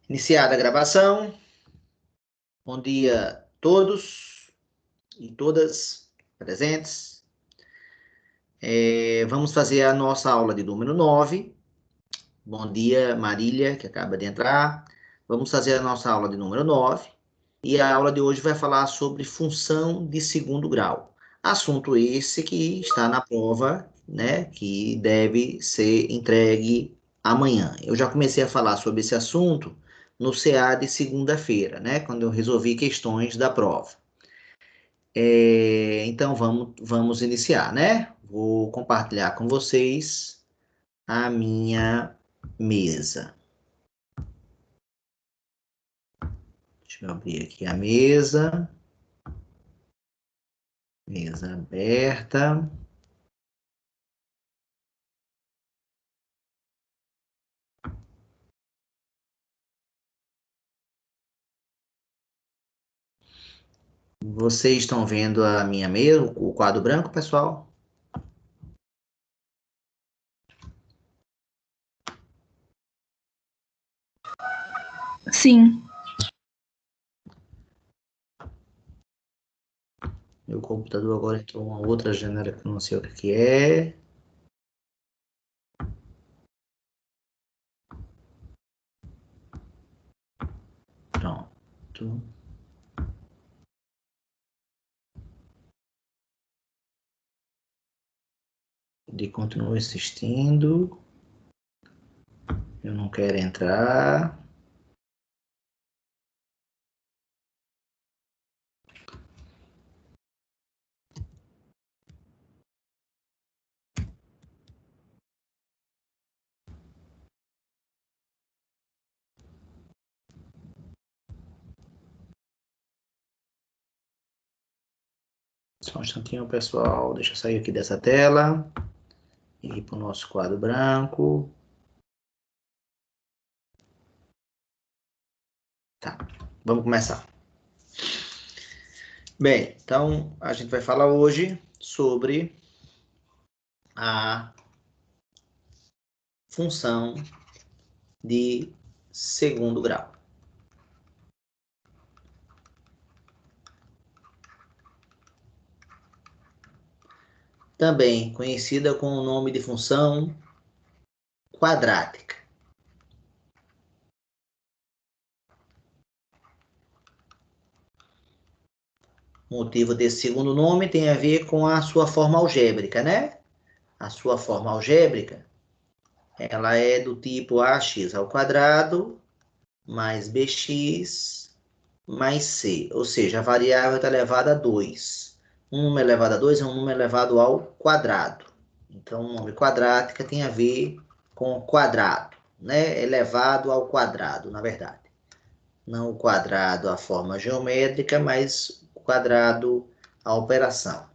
Iniciada a gravação. Bom dia a todos e todas presentes. Vamos fazer a nossa aula de número 9. Bom dia, Marília, que acaba de entrar. Vamos fazer a nossa aula de número 9. E a aula de hoje vai falar sobre função de segundo grau. Assunto esse que está na prova, né, que deve ser entregue amanhã. Eu já comecei a falar sobre esse assunto no CA de segunda-feira, né, quando eu resolvi questões da prova. Então vamos iniciar, né? Vou compartilhar com vocês a minha mesa. Deixa eu abrir aqui a mesa. Mesa aberta. Vocês estão vendo a minha mesa, o quadro branco, pessoal? Sim. Meu computador agora entrou uma outra janela que eu não sei o que é. Pronto. Ele continua insistindo. Eu não quero entrar. Só um instantinho, pessoal. Deixa eu sair aqui dessa tela. E ir para o nosso quadro branco. Tá, vamos começar. Bem, então a gente vai falar hoje sobre a função de segundo grau. Também conhecida com o nome de função quadrática. O motivo desse segundo nome tem a ver com a sua forma algébrica, né? A sua forma algébrica, ela é do tipo ax ao quadrado mais bx mais c, ou seja, a variável está elevada a 2. Um número elevado a 2 é um número elevado ao quadrado. Então, o nome quadrática tem a ver com quadrado, né? Elevado ao quadrado, na verdade. Não o quadrado, a forma geométrica, mas o quadrado, a operação.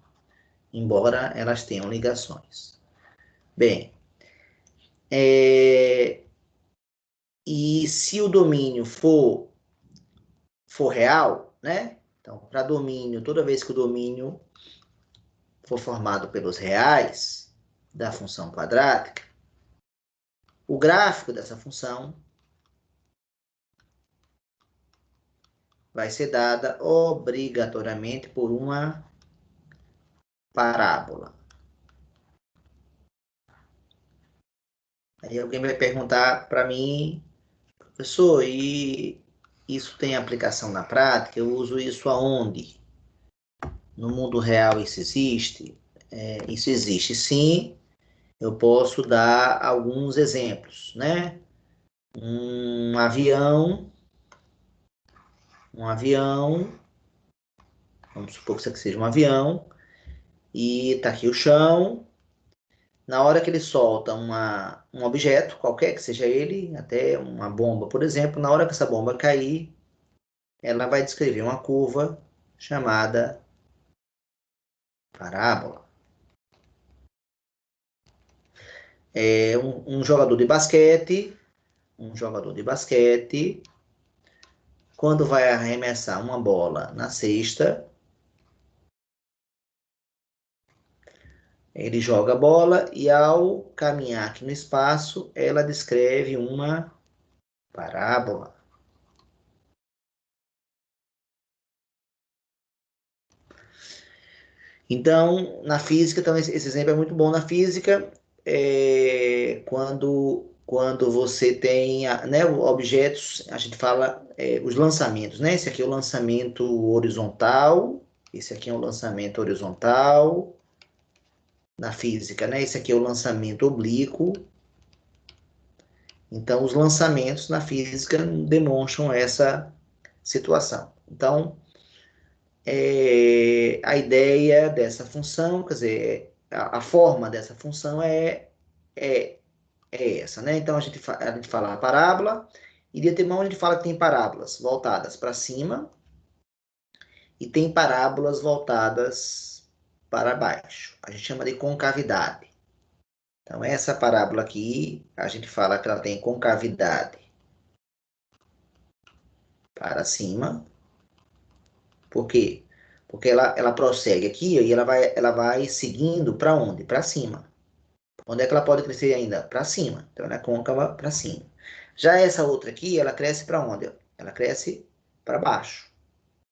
Embora elas tenham ligações. Bem, e se o domínio for real, né? Então, para domínio, toda vez que o domínio for formado pelos reais da função quadrática, o gráfico dessa função vai ser dada obrigatoriamente por uma parábola. Aí alguém vai perguntar para mim, professor, e isso tem aplicação na prática? Eu uso isso aonde? No mundo real isso existe? Isso existe sim. Eu posso dar alguns exemplos, né? Um avião, vamos supor que isso aqui seja um avião, e está aqui o chão. Na hora que ele solta um objeto, qualquer que seja ele, até uma bomba, por exemplo, na hora que essa bomba cair, ela vai descrever uma curva chamada parábola. Um jogador de basquete, quando vai arremessar uma bola na cesta, ele joga a bola e ao caminhar aqui no espaço, ela descreve uma parábola. Então, na física, então, esse exemplo é muito bom na física, quando você tem, né, objetos, a gente fala os lançamentos, né? Esse aqui é o lançamento horizontal, esse aqui é um lançamento horizontal, na física, né? Esse aqui é o lançamento oblíquo. Então, os lançamentos na física demonstram essa situação. Então, a ideia dessa função, quer dizer, a forma dessa função é, é essa, né? Então, a gente fala a parábola, e de antemão a gente fala que tem parábolas voltadas para cima e tem parábolas voltadas para baixo. A gente chama de concavidade. Então, essa parábola aqui, a gente fala que ela tem concavidade para cima. Por quê? Porque ela prossegue aqui e ela vai seguindo para onde? Para cima. Onde é que ela pode crescer ainda? Para cima. Então, ela é côncava para cima. Já essa outra aqui, ela cresce para onde? Ela cresce para baixo.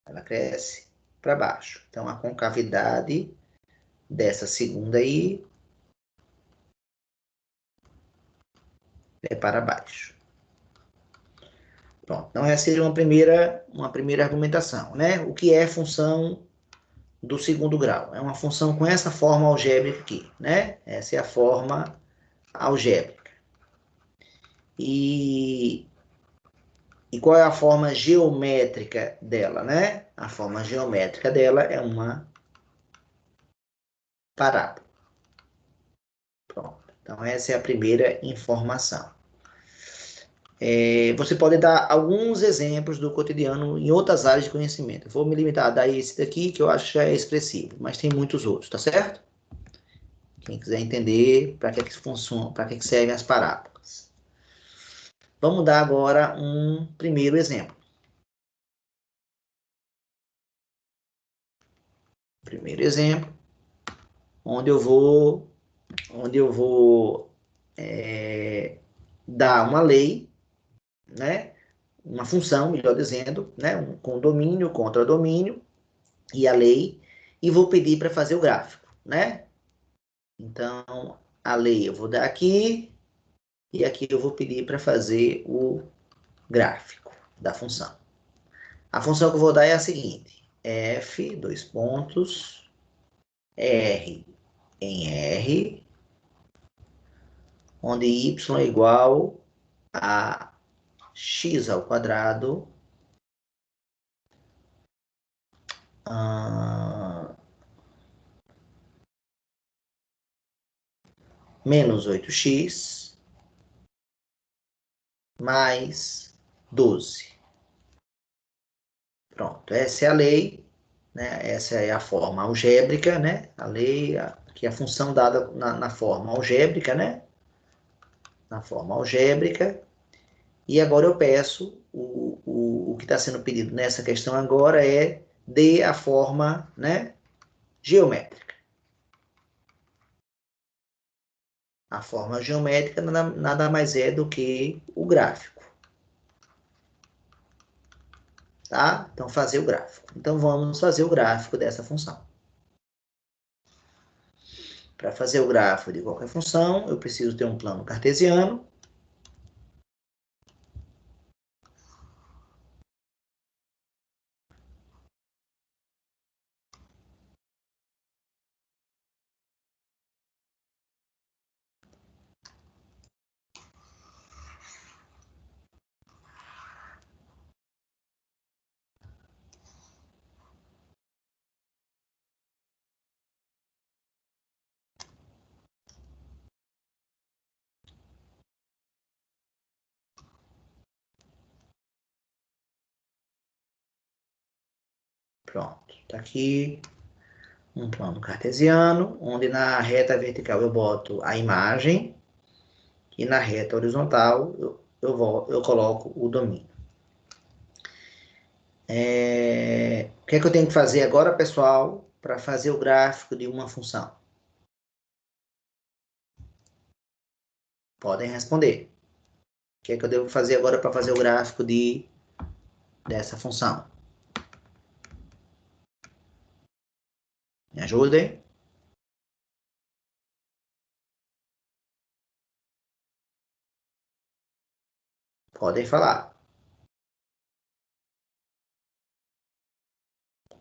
Ela cresce para baixo. Então, a concavidade dessa segunda aí é para baixo. Pronto. Então, essa seria uma primeira argumentação, né? O que é função do segundo grau? É uma função com essa forma algébrica aqui, né? Essa é a forma algébrica. E qual é a forma geométrica dela, né? A forma geométrica dela é uma parábola. Pronto. Então, essa é a primeira informação. Você pode dar alguns exemplos do cotidiano em outras áreas de conhecimento. Eu vou me limitar a dar esse daqui, que eu acho que já é expressivo, mas tem muitos outros, tá certo? Quem quiser entender para que funciona, para que servem as parábolas. Vamos dar agora um primeiro exemplo. Primeiro exemplo, onde eu vou dar uma lei, né? Uma função, melhor dizendo, né? Com domínio, contra domínio, e a lei, e vou pedir para fazer o gráfico, né? Então, a lei eu vou dar aqui, e aqui eu vou pedir para fazer o gráfico da função. A função que eu vou dar é a seguinte: f, dois pontos, r em r, onde y é igual a x ao quadrado menos 8x mais 12. Pronto, essa é a lei, né? Essa é a forma algébrica, né? A lei, aqui a função dada na forma algébrica, né? Na forma algébrica. E agora eu peço, o que está sendo pedido nessa questão agora é dê a forma, né, geométrica. A forma geométrica nada mais é do que o gráfico. Tá? Então, fazer o gráfico. Então, vamos fazer o gráfico dessa função. Para fazer o gráfico de qualquer função, eu preciso ter um plano cartesiano. Pronto, está aqui um plano cartesiano, onde na reta vertical eu boto a imagem e na reta horizontal eu coloco o domínio. O que é que eu tenho que fazer agora, pessoal, para fazer o gráfico de uma função? Podem responder. O que é que eu devo fazer agora para fazer o gráfico dessa função? Me ajudem. Podem falar.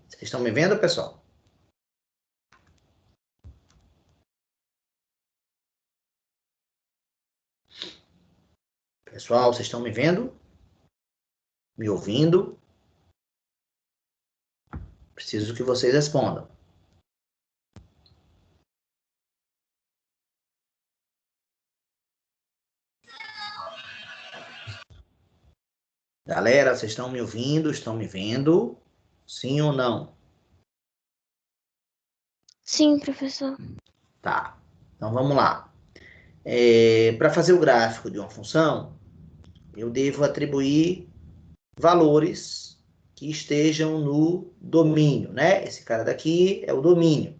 Vocês estão me vendo, pessoal? Pessoal, vocês estão me vendo? Me ouvindo? Preciso que vocês respondam. Galera, vocês estão me ouvindo? Estão me vendo? Sim ou não? Sim, professor. Tá. Então vamos lá. Para fazer o gráfico de uma função, eu devo atribuir valores que estejam no domínio, né? Esse cara daqui é o domínio.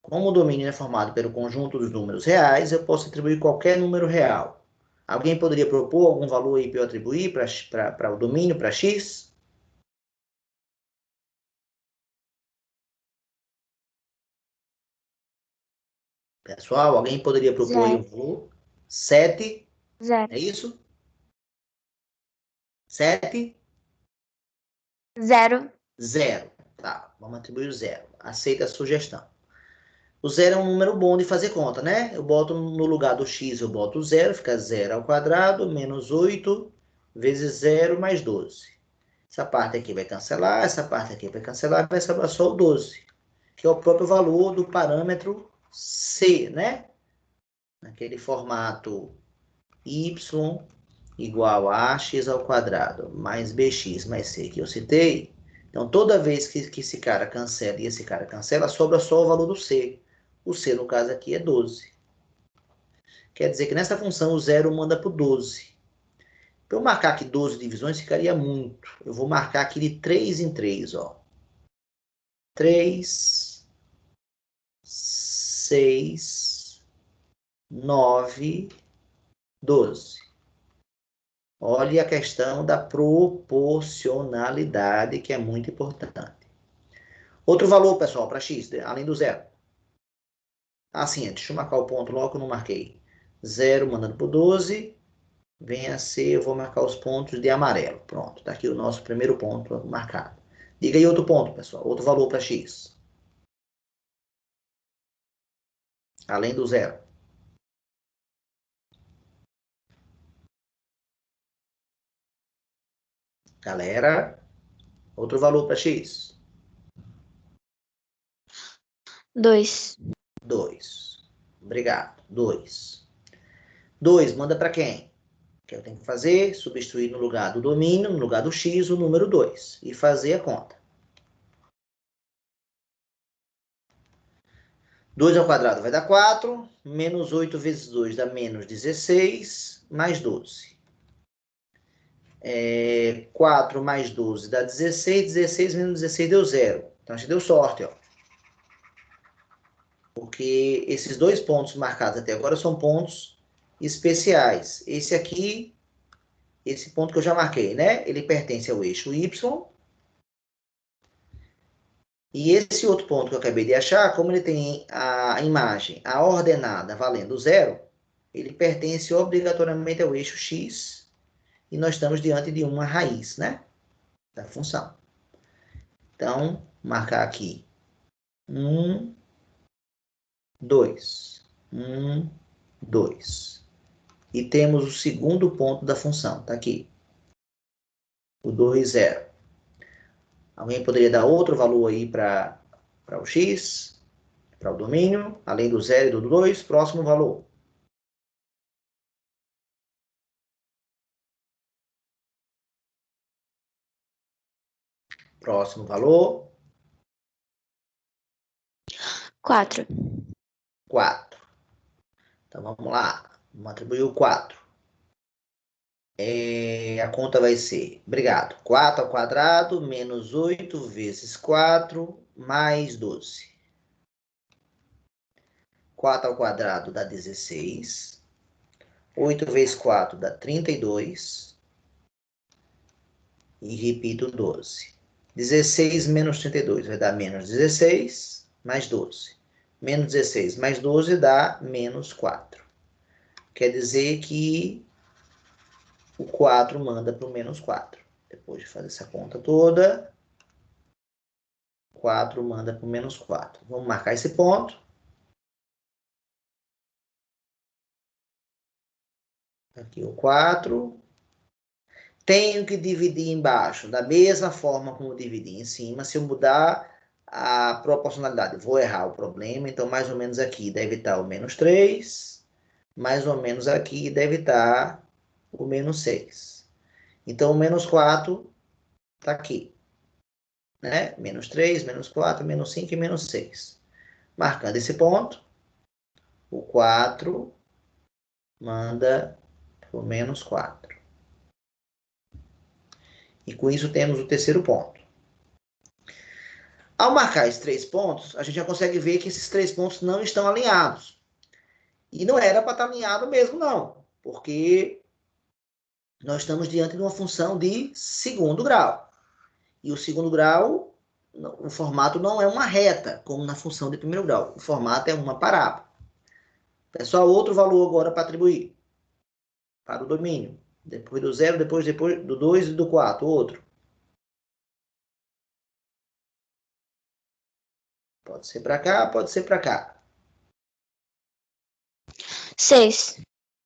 Como o domínio é formado pelo conjunto dos números reais, eu posso atribuir qualquer número real. Alguém poderia propor algum valor aí para eu atribuir para o domínio, para x? Pessoal, alguém poderia propor aí um valor? 7, Zero. é isso? 7? Zero. 0. Tá, vamos atribuir o 0. Aceita a sugestão. O 0 é um número bom de fazer conta, né? Eu boto no lugar do x, eu boto o 0, fica 0 ao quadrado, menos 8, vezes 0, mais 12. Essa parte aqui vai cancelar, essa parte aqui vai cancelar, vai sobrar só o 12, que é o próprio valor do parâmetro c, né? Naquele formato y igual a x ao quadrado, mais bx mais c que eu citei. Então, toda vez que esse cara cancela e esse cara cancela, sobra só o valor do c. O c, no caso aqui, é 12. Quer dizer que nessa função o 0 manda para o 12. Para eu marcar aqui 12 divisões, ficaria muito. Eu vou marcar aqui de 3 em 3, ó. 3, 6, 9, 12. Olhe a questão da proporcionalidade, que é muito importante. Outro valor, pessoal, para x, além do 0. Assim, deixa eu marcar o ponto logo que eu não marquei. 0 mandando para o 12. Vem a ser, eu vou marcar os pontos de amarelo. Pronto, está aqui o nosso primeiro ponto marcado. Diga aí outro ponto, pessoal. Outro valor para x. Além do 0. Galera, outro valor para x. 2. 2. Obrigado. 2. 2 manda para quem? Que eu tenho que fazer, substituir no lugar do domínio, no lugar do x, o número 2. E fazer a conta. 2 ao quadrado vai dar 4. Menos 8 vezes 2 dá menos 16. Mais 12. 4 mais 12 dá 16. 16 menos 16 deu 0. Então, a gente deu sorte, ó. Porque esses dois pontos marcados até agora são pontos especiais. Esse aqui, esse ponto que eu já marquei, né? Ele pertence ao eixo Y. E esse outro ponto que eu acabei de achar, como ele tem a imagem, a ordenada valendo 0, ele pertence obrigatoriamente ao eixo X. E nós estamos diante de uma raiz, né? Da função. Então, marcar aqui 1, 2. 1, 2. E temos o segundo ponto da função, está aqui. O 2, 0. Alguém poderia dar outro valor aí para o x, para o domínio, além do 0 e do 2, próximo valor. Próximo valor. 4. 4. Então, vamos lá. Vamos atribuir o 4. A conta vai ser, obrigado, 4 ao quadrado menos 8 vezes 4 mais 12. 4 ao quadrado dá 16. 8 vezes 4 dá 32. E repito 12. 16 menos 32 vai dar menos 16 mais 12. Menos 16 mais 12 dá menos 4. Quer dizer que o 4 manda para o menos 4. Depois de fazer essa conta toda, 4 manda para o menos 4. Vamos marcar esse ponto. Aqui o 4. Tenho que dividir embaixo, da mesma forma como dividi em cima. Se eu mudar a proporcionalidade, vou errar o problema. Então, mais ou menos aqui deve estar o menos 3. Mais ou menos aqui deve estar o menos 6. Então, o menos 4 está aqui. Né? Menos 3, menos 4, menos 5 e menos 6. Marcando esse ponto, o 4 manda para o menos 4. E com isso temos o terceiro ponto. Ao marcar esses 3 pontos, a gente já consegue ver que esses 3 pontos não estão alinhados. E não era para estar alinhado mesmo, não. Porque nós estamos diante de uma função de segundo grau. E o segundo grau, o formato não é uma reta, como na função de primeiro grau. O formato é uma parábola. Pessoal, outro valor agora para atribuir. Para o domínio. Depois do 0, depois do 2 e do 4. Outro. Pode ser para cá, pode ser para cá. 6.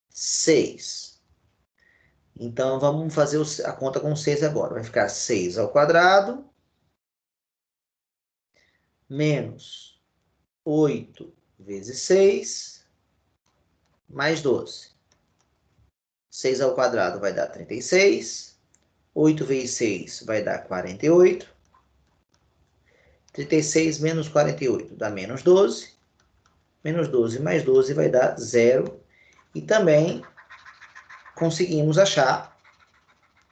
6. Então, vamos fazer a conta com 6 agora. Vai ficar 6 ao quadrado menos 8 vezes 6 mais 12. 6 ao quadrado vai dar 36. 8 vezes 6 vai dar 48. 36 menos 48 dá menos 12. Menos 12 mais 12 vai dar 0. E também conseguimos achar,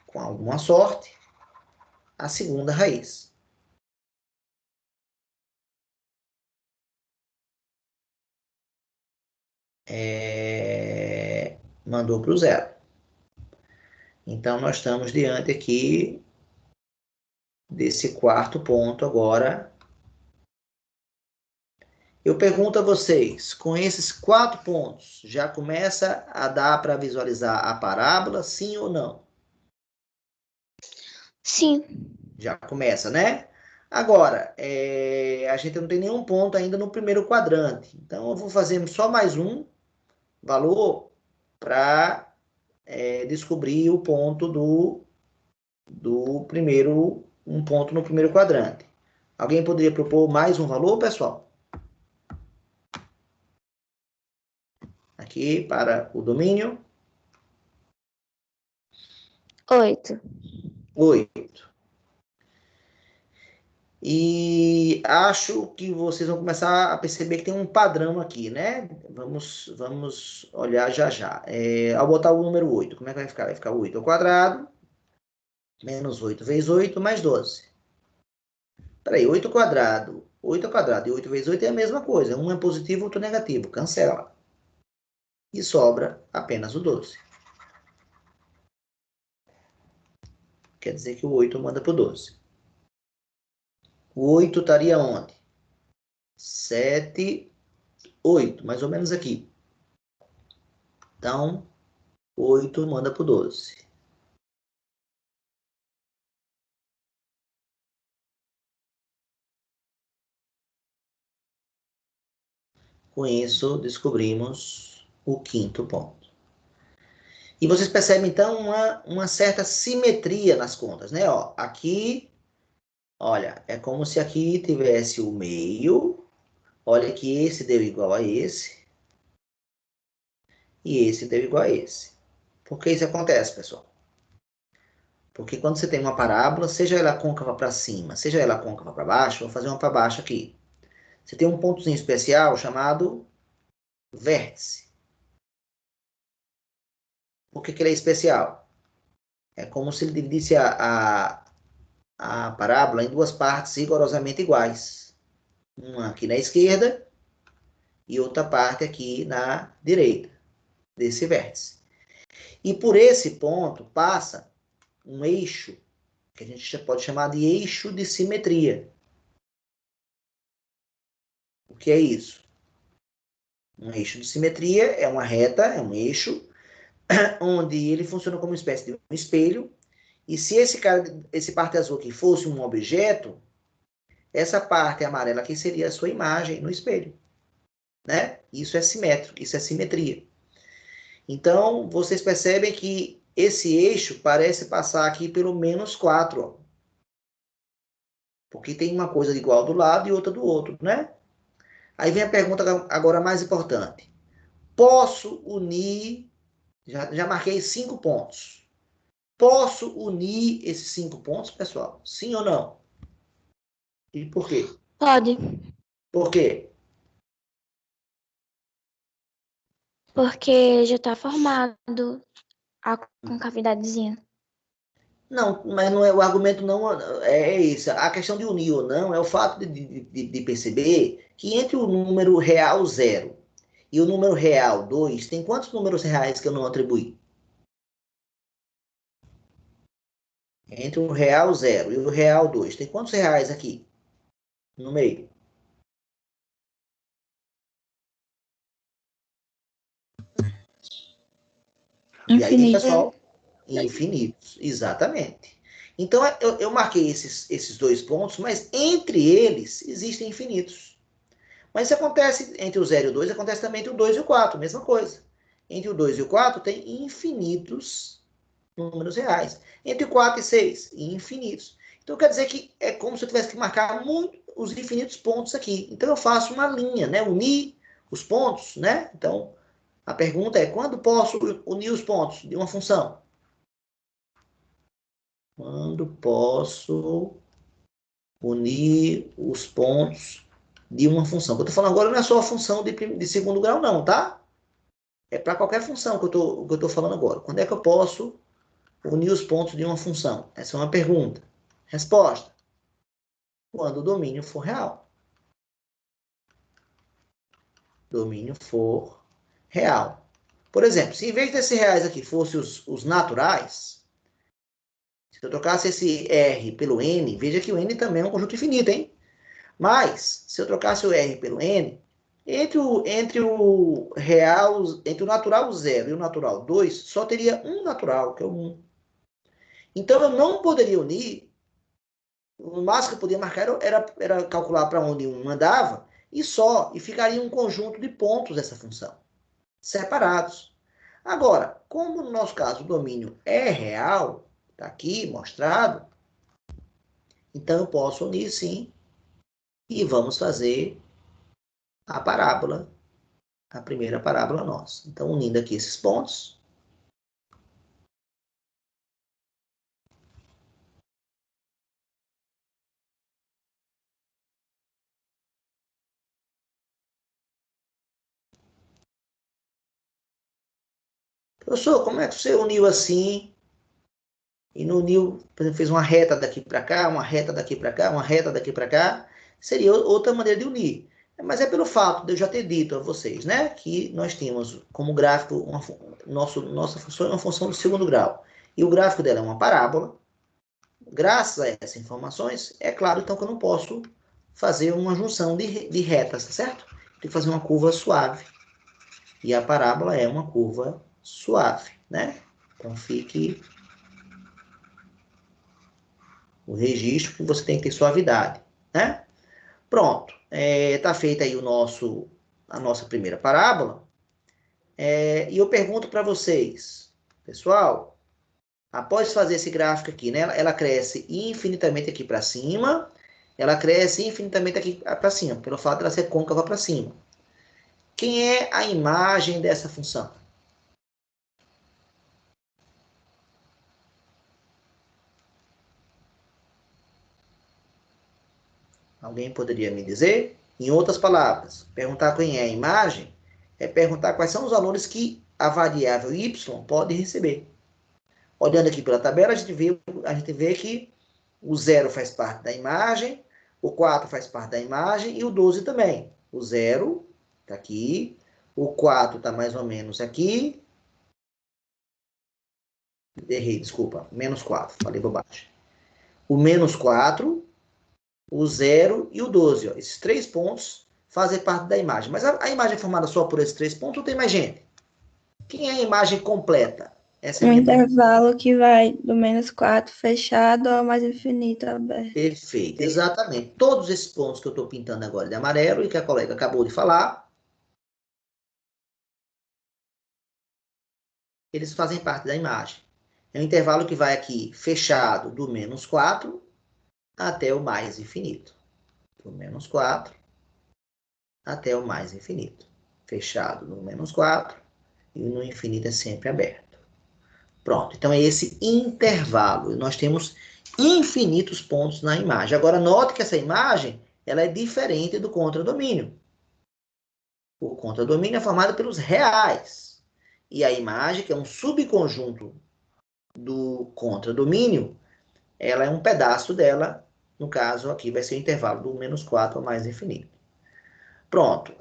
com alguma sorte, a segunda raiz. Mandou para o 0. Então, nós estamos diante aqui desse quarto ponto agora. Eu pergunto a vocês, com esses 4 pontos, já começa a dar para visualizar a parábola, sim ou não? Sim. Já começa, né? Agora, a gente não tem nenhum ponto ainda no primeiro quadrante. Então, eu vou fazer só mais um valor para descobrir o ponto do primeiro, um ponto no primeiro quadrante. Alguém poderia propor mais um valor, pessoal? Aqui para o domínio. 8. 8. E acho que vocês vão começar a perceber que tem um padrão aqui, né? Vamos olhar já já. Ao botar o número 8, como é que vai ficar? Vai ficar 8 ao quadrado, menos 8 vezes 8, mais 12. Peraí, 8 ao quadrado. 8 ao quadrado e 8 vezes 8 é a mesma coisa. Um é positivo, outro negativo. Cancela. E sobra apenas o 12. Quer dizer que o 8 manda para o 12. O 8 estaria onde? 7, 8, mais ou menos aqui. Então, 8 manda para o 12. Com isso, descobrimos o quinto ponto. E vocês percebem, então, uma certa simetria nas contas, né? Ó, aqui, olha, é como se aqui tivesse o meio. Olha que esse deu igual a esse. E esse deu igual a esse. Por que isso acontece, pessoal? Porque quando você tem uma parábola, seja ela côncava para cima, seja ela côncava para baixo, vou fazer uma para baixo aqui. Você tem um pontozinho especial chamado vértice. Por que ele é especial? É como se ele dividisse a parábola em 2 partes rigorosamente iguais. Uma aqui na esquerda e outra parte aqui na direita desse vértice. E por esse ponto passa um eixo que a gente pode chamar de eixo de simetria. O que é isso? Um eixo de simetria é uma reta, é um eixo, onde ele funciona como uma espécie de um espelho, e se esse parte azul aqui fosse um objeto, essa parte amarela aqui seria a sua imagem no espelho, né? Isso é simétrico, isso é simetria. Então, vocês percebem que esse eixo parece passar aqui pelo -4, ó. Porque tem uma coisa igual do lado e outra do outro, né? Aí vem a pergunta agora mais importante. Posso unir, já marquei 5 pontos. Posso unir esses 5 pontos, pessoal? Sim ou não? E por quê? Pode, Por quê? porque já tá formado a concavidadezinha. Não, mas não é, o argumento não é isso. A questão de unir ou não é o fato de perceber que entre o número real 0 e o número real 2, tem quantos números reais que eu não atribuí? Entre o real 0 e o real 2, tem quantos reais aqui no meio? E aí tem, Infinito. pessoal, infinitos, exatamente. Então, eu marquei esses 2 pontos, mas entre eles existem infinitos. Mas isso acontece entre o 0 e o 2, acontece também entre o 2 e o 4, mesma coisa. Entre o 2 e o 4 tem infinitos números reais. Entre o 4 e 6, infinitos. Então quer dizer que é como se eu tivesse que marcar muito os infinitos pontos aqui. Então eu faço uma linha, né? Unir os pontos, né? Então a pergunta é: quando posso unir os pontos de uma função? Quando posso unir os pontos de uma função? O que eu estou falando agora não é só a função de segundo grau, não, tá? É para qualquer função que eu estou falando agora. Quando é que eu posso unir os pontos de uma função? Essa é uma pergunta. Resposta: quando o domínio for real. Domínio for real. Por exemplo, se em vez desses reais aqui fossem os naturais, se eu trocasse esse R pelo N, veja que o N também é um conjunto infinito, hein? Mas, se eu trocasse o R pelo N, entre o natural 0 e o natural 2, só teria um natural, que é o 1. Então, eu não poderia unir. O máximo que eu podia marcar era calcular para onde um andava e só, e ficaria um conjunto de pontos dessa função, separados. Agora, como no nosso caso o domínio é real, está aqui mostrado, então eu posso unir sim, e vamos fazer a parábola, a primeira parábola nossa. Então, unindo aqui esses pontos, professor, como é que você uniu assim? E não uniu, por exemplo, fez uma reta daqui para cá, uma reta daqui para cá, uma reta daqui para cá, seria outra maneira de unir. Mas é pelo fato de eu já ter dito a vocês, né, que nós temos como gráfico, nossa função é uma função do segundo grau. E o gráfico dela é uma parábola. Graças a essas informações, é claro, então, que eu não posso fazer uma junção de retas, tá certo? Tem que fazer uma curva suave. E a parábola é uma curva suave, né? Então, fique o registro que você tem que ter suavidade, né? Pronto, está feita aí a nossa primeira parábola. E eu pergunto para vocês, pessoal, após fazer esse gráfico aqui, né, ela cresce infinitamente aqui para cima, ela cresce infinitamente aqui para cima, pelo fato de ela ser côncava para cima. Quem é a imagem dessa função? Alguém poderia me dizer? Em outras palavras, perguntar quem é a imagem é perguntar quais são os valores que a variável y pode receber. Olhando aqui pela tabela, a gente vê que o 0 faz parte da imagem, o 4 faz parte da imagem e o 12 também. O 0 está aqui, o 4 está mais ou menos aqui. Errei, desculpa, -4, falei bobagem. O menos 4, o 0 e o 12. Ó. Esses 3 pontos fazem parte da imagem. Mas a imagem é formada só por esses 3 pontos ou tem mais gente? Quem é a imagem completa? Essa é a Um minha intervalo que vai do menos 4 fechado ao mais infinito aberto. Perfeito, exatamente. Todos esses pontos que eu estou pintando agora de amarelo e que a colega acabou de falar, eles fazem parte da imagem. É um intervalo que vai aqui fechado do menos 4 até o mais infinito. Do menos 4 até o mais infinito. Fechado no menos 4 e no infinito é sempre aberto. Pronto, então é esse intervalo. Nós temos infinitos pontos na imagem. Agora, note que essa imagem ela é diferente do contradomínio. O contradomínio é formado pelos reais. E a imagem, que é um subconjunto do contradomínio, ela é um pedaço dela. No caso, aqui vai ser o intervalo do menos 4 ao mais infinito. Pronto.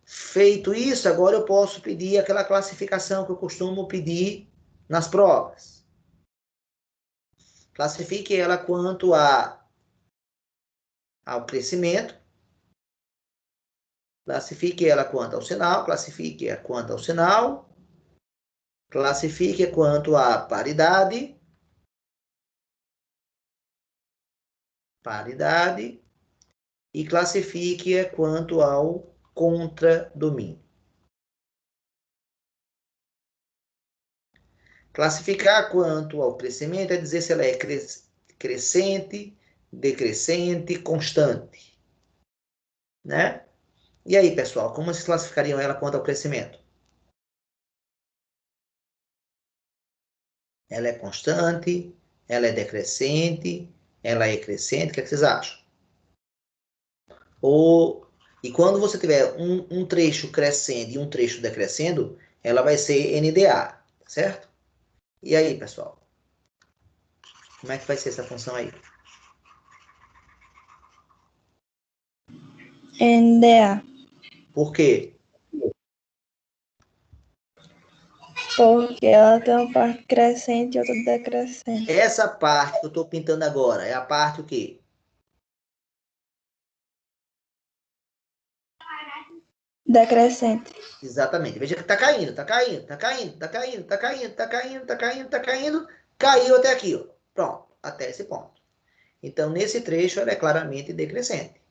Feito isso, agora eu posso pedir aquela classificação que eu costumo pedir nas provas. Classifique ela quanto ao crescimento. Classifique ela quanto ao sinal. Classifique ela quanto ao sinal. Classifique quanto à paridade. Paridade. E classifique quanto ao contradomínio. Classificar quanto ao crescimento é dizer se ela é crescente, decrescente, constante. Né? E aí, pessoal, como vocês classificariam ela quanto ao crescimento? Ela é constante, ela é decrescente, ela é crescente, o que, é que vocês acham? E quando você tiver um trecho crescendo e um trecho decrescendo, ela vai ser NDA, certo? E aí, pessoal? Como é que vai ser essa função aí? NDA. Por quê? Porque ela tem uma parte crescente e outra decrescente. Essa parte que eu estou pintando agora é a parte o quê? Decrescente. Exatamente. Veja que está caindo, está caindo, está caindo, está caindo, está caindo, está caindo, está caindo, está caindo, caiu até aqui, ó. Pronto, até esse ponto. Então, nesse trecho, ela é claramente decrescente.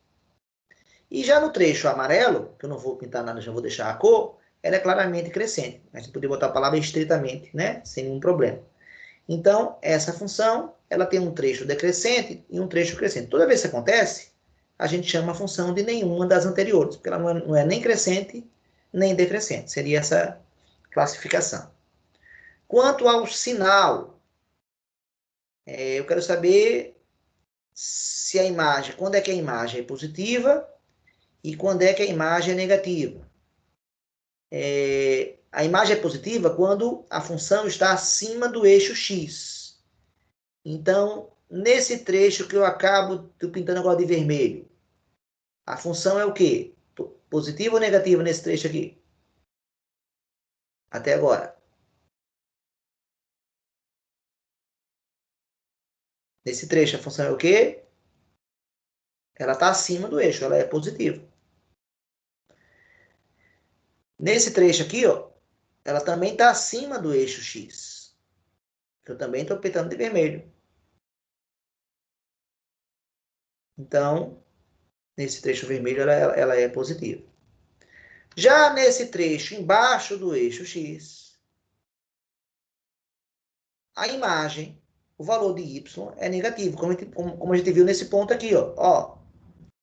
E já no trecho amarelo, que eu não vou pintar nada, já vou deixar a cor, ela é claramente crescente. A gente poderia botar a palavra estritamente, né? Sem nenhum problema. Então, essa função, ela tem um trecho decrescente e um trecho crescente. Toda vez que isso acontece, a gente chama a função de nenhuma das anteriores, porque ela não é nem crescente, nem decrescente. Seria essa classificação. Quanto ao sinal, eu quero saber se a imagem, quando é que a imagem é positiva e quando é que a imagem é negativa. A imagem é positiva quando a função está acima do eixo x. Então, nesse trecho que eu acabo pintando agora de vermelho, a função é o quê? Positiva ou negativa nesse trecho aqui? Até agora. Nesse trecho, a função é o quê? Ela está acima do eixo, ela é positiva. Nesse trecho aqui, ó, ela também está acima do eixo x. Eu também estou pintando de vermelho. Então, nesse trecho vermelho, ela é positiva. Já nesse trecho embaixo do eixo x, a imagem, o valor de y é negativo, como a gente viu nesse ponto aqui, ó.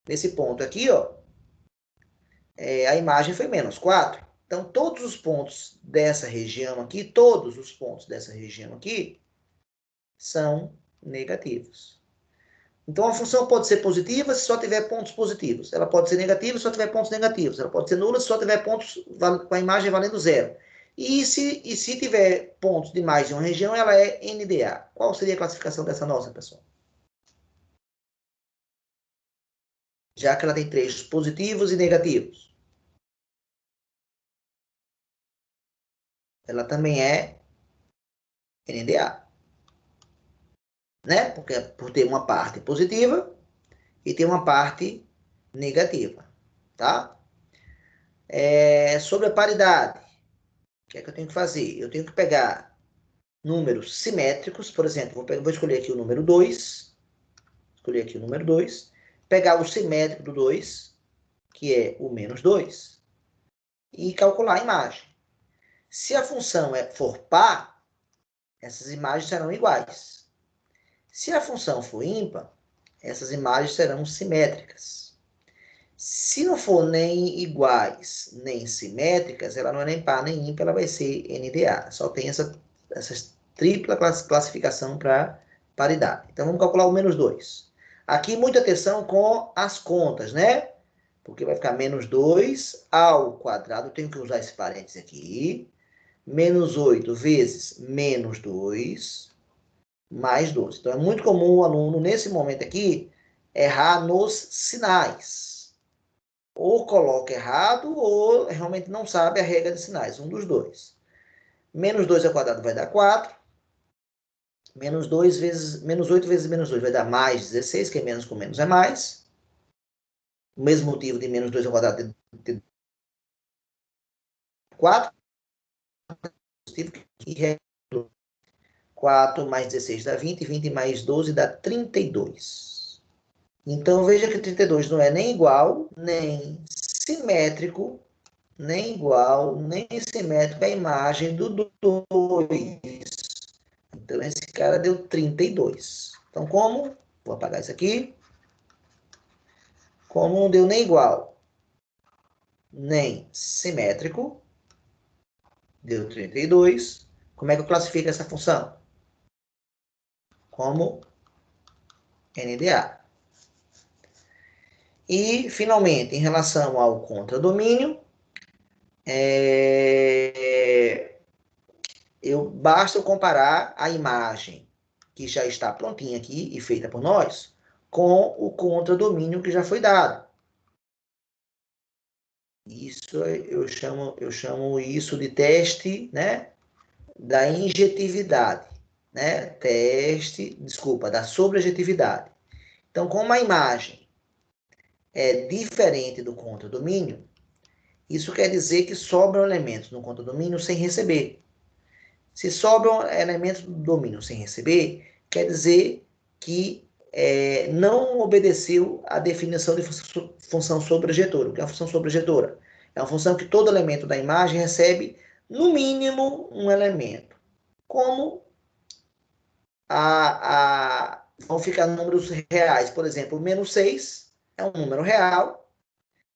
Nesse ponto aqui, ó, a imagem foi menos 4. Então, todos os pontos dessa região aqui, todos os pontos dessa região aqui, são negativos. Então, a função pode ser positiva se só tiver pontos positivos. Ela pode ser negativa se só tiver pontos negativos. Ela pode ser nula se só tiver pontos com a imagem valendo zero. E se tiver pontos de mais de uma região, ela é NDA. Qual seria a classificação dessa nossa, pessoal? Já que ela tem trechos positivos e negativos. Ela também é NDA. né? Porque por ter uma parte positiva e ter uma parte negativa, tá? Sobre a paridade, o que é que eu tenho que fazer? Eu tenho que pegar números simétricos, por exemplo, vou escolher aqui o número 2, escolher aqui o número 2, pegar o simétrico do 2, que é o menos 2, e calcular a imagem. Se a função for par, essas imagens serão iguais. Se a função for ímpar, essas imagens serão simétricas. Se não for nem iguais, nem simétricas, ela não é nem par nem ímpar, ela vai ser NDA. Só tem essa tripla classificação para paridade. Então, vamos calcular o menos 2. Aqui, muita atenção com as contas, né? Porque vai ficar menos 2 ao quadrado. Eu tenho que usar esse parênteses aqui. Menos 8 vezes menos 2, mais 12. Então, é muito comum o aluno, nesse momento aqui, errar nos sinais. Ou coloca errado, ou realmente não sabe a regra de sinais. Um dos dois. Menos 2 ao quadrado vai dar 4. Menos 2 vezes, menos 8 vezes menos 2 vai dar mais 16, que é menos com menos é mais. O mesmo motivo de menos 2 ao quadrado ter 4. E 4 mais 16 dá 20, 20 mais 12 dá 32. Então, veja que 32 não é nem igual, nem simétrico, nem igual, nem simétrico à imagem do 2. Então, esse cara deu 32. Então, como? Vou apagar isso aqui. Como não deu nem igual, nem simétrico, deu 32. Como é que eu classifico essa função? Como NDA. E, finalmente, em relação ao contradomínio, basta eu comparar a imagem que já está prontinha aqui e feita por nós com o contradomínio que já foi dado. Isso eu chamo isso de teste, né, da injetividade, né? Da sobrejetividade. Então, como a imagem é diferente do contradomínio, isso quer dizer que sobram elementos no contradomínio sem receber. Se sobram elementos do domínio sem receber, quer dizer que não obedeceu à definição de função sobrejetora. O que é uma função sobrejetora? É uma função que todo elemento da imagem recebe, no mínimo, um elemento. Como vão ficar números reais. Por exemplo, o menos 6 é um número real,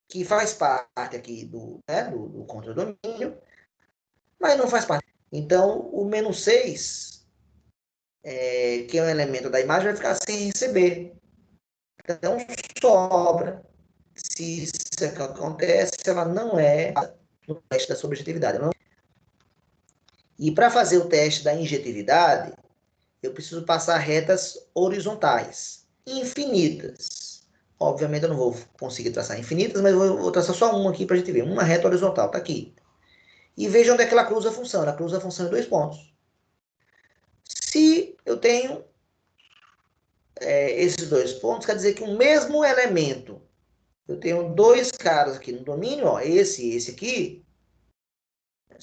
que faz parte aqui do contradomínio, mas não faz parte. Então, o menos 6, que é um elemento da imagem, vai ficar sem receber. Então, sobra. Se isso acontece, ela não é no teste da subjetividade. Não... E para fazer o teste da injetividade, eu preciso passar retas horizontais, infinitas. Obviamente eu não vou conseguir traçar infinitas, mas eu vou traçar só uma aqui para a gente ver. Uma reta horizontal, está aqui. E veja onde é que ela cruza a função. Ela cruza a função em 2 pontos. Se eu tenho esses 2 pontos, quer dizer que o mesmo elemento, eu tenho 2 caras aqui no domínio, ó, esse e esse aqui,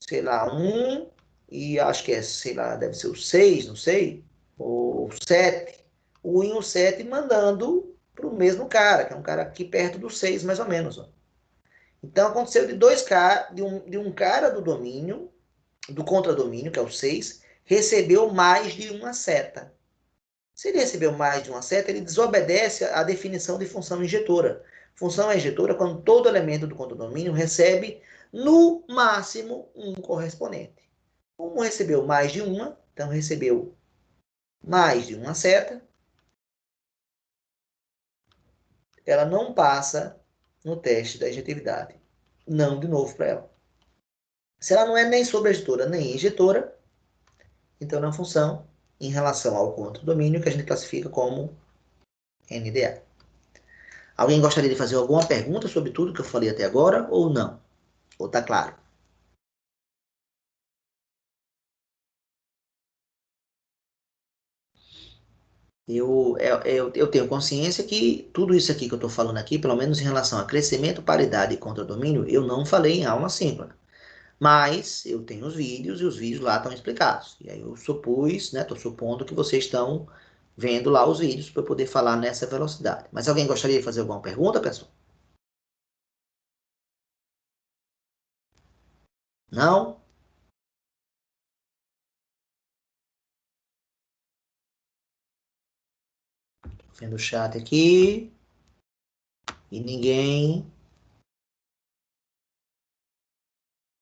sei lá, 1 e acho que sei lá, deve ser o 6, não sei, ou 7, o 1 e o 7 mandando para o mesmo cara, que é um cara aqui perto do 6, mais ou menos. Ó. Então, aconteceu de um cara do domínio, do contradomínio, que é o 6, recebeu mais de uma seta. Se ele recebeu mais de uma seta, ele desobedece à definição de função injetora. Função injetora quando todo elemento do contradomínio recebe, no máximo, um correspondente. Como recebeu mais de uma, então recebeu mais de uma seta, ela não passa no teste da injetividade. Não de novo para ela. Se ela não é nem sobrejetora nem injetora, então é uma função em relação ao contradomínio que a gente classifica como NDA. Alguém gostaria de fazer alguma pergunta sobre tudo que eu falei até agora ou não? Ou está claro? Eu tenho consciência que tudo isso aqui que eu estou falando aqui, pelo menos em relação a crescimento, paridade e contra-domínio, eu não falei em aula síncrona. Mas eu tenho os vídeos e os vídeos lá estão explicados. E aí eu supus, né? Estou supondo que vocês estão vendo lá os vídeos para eu poder falar nessa velocidade. Mas alguém gostaria de fazer alguma pergunta, pessoal? Não? Tô vendo o chat aqui. E ninguém.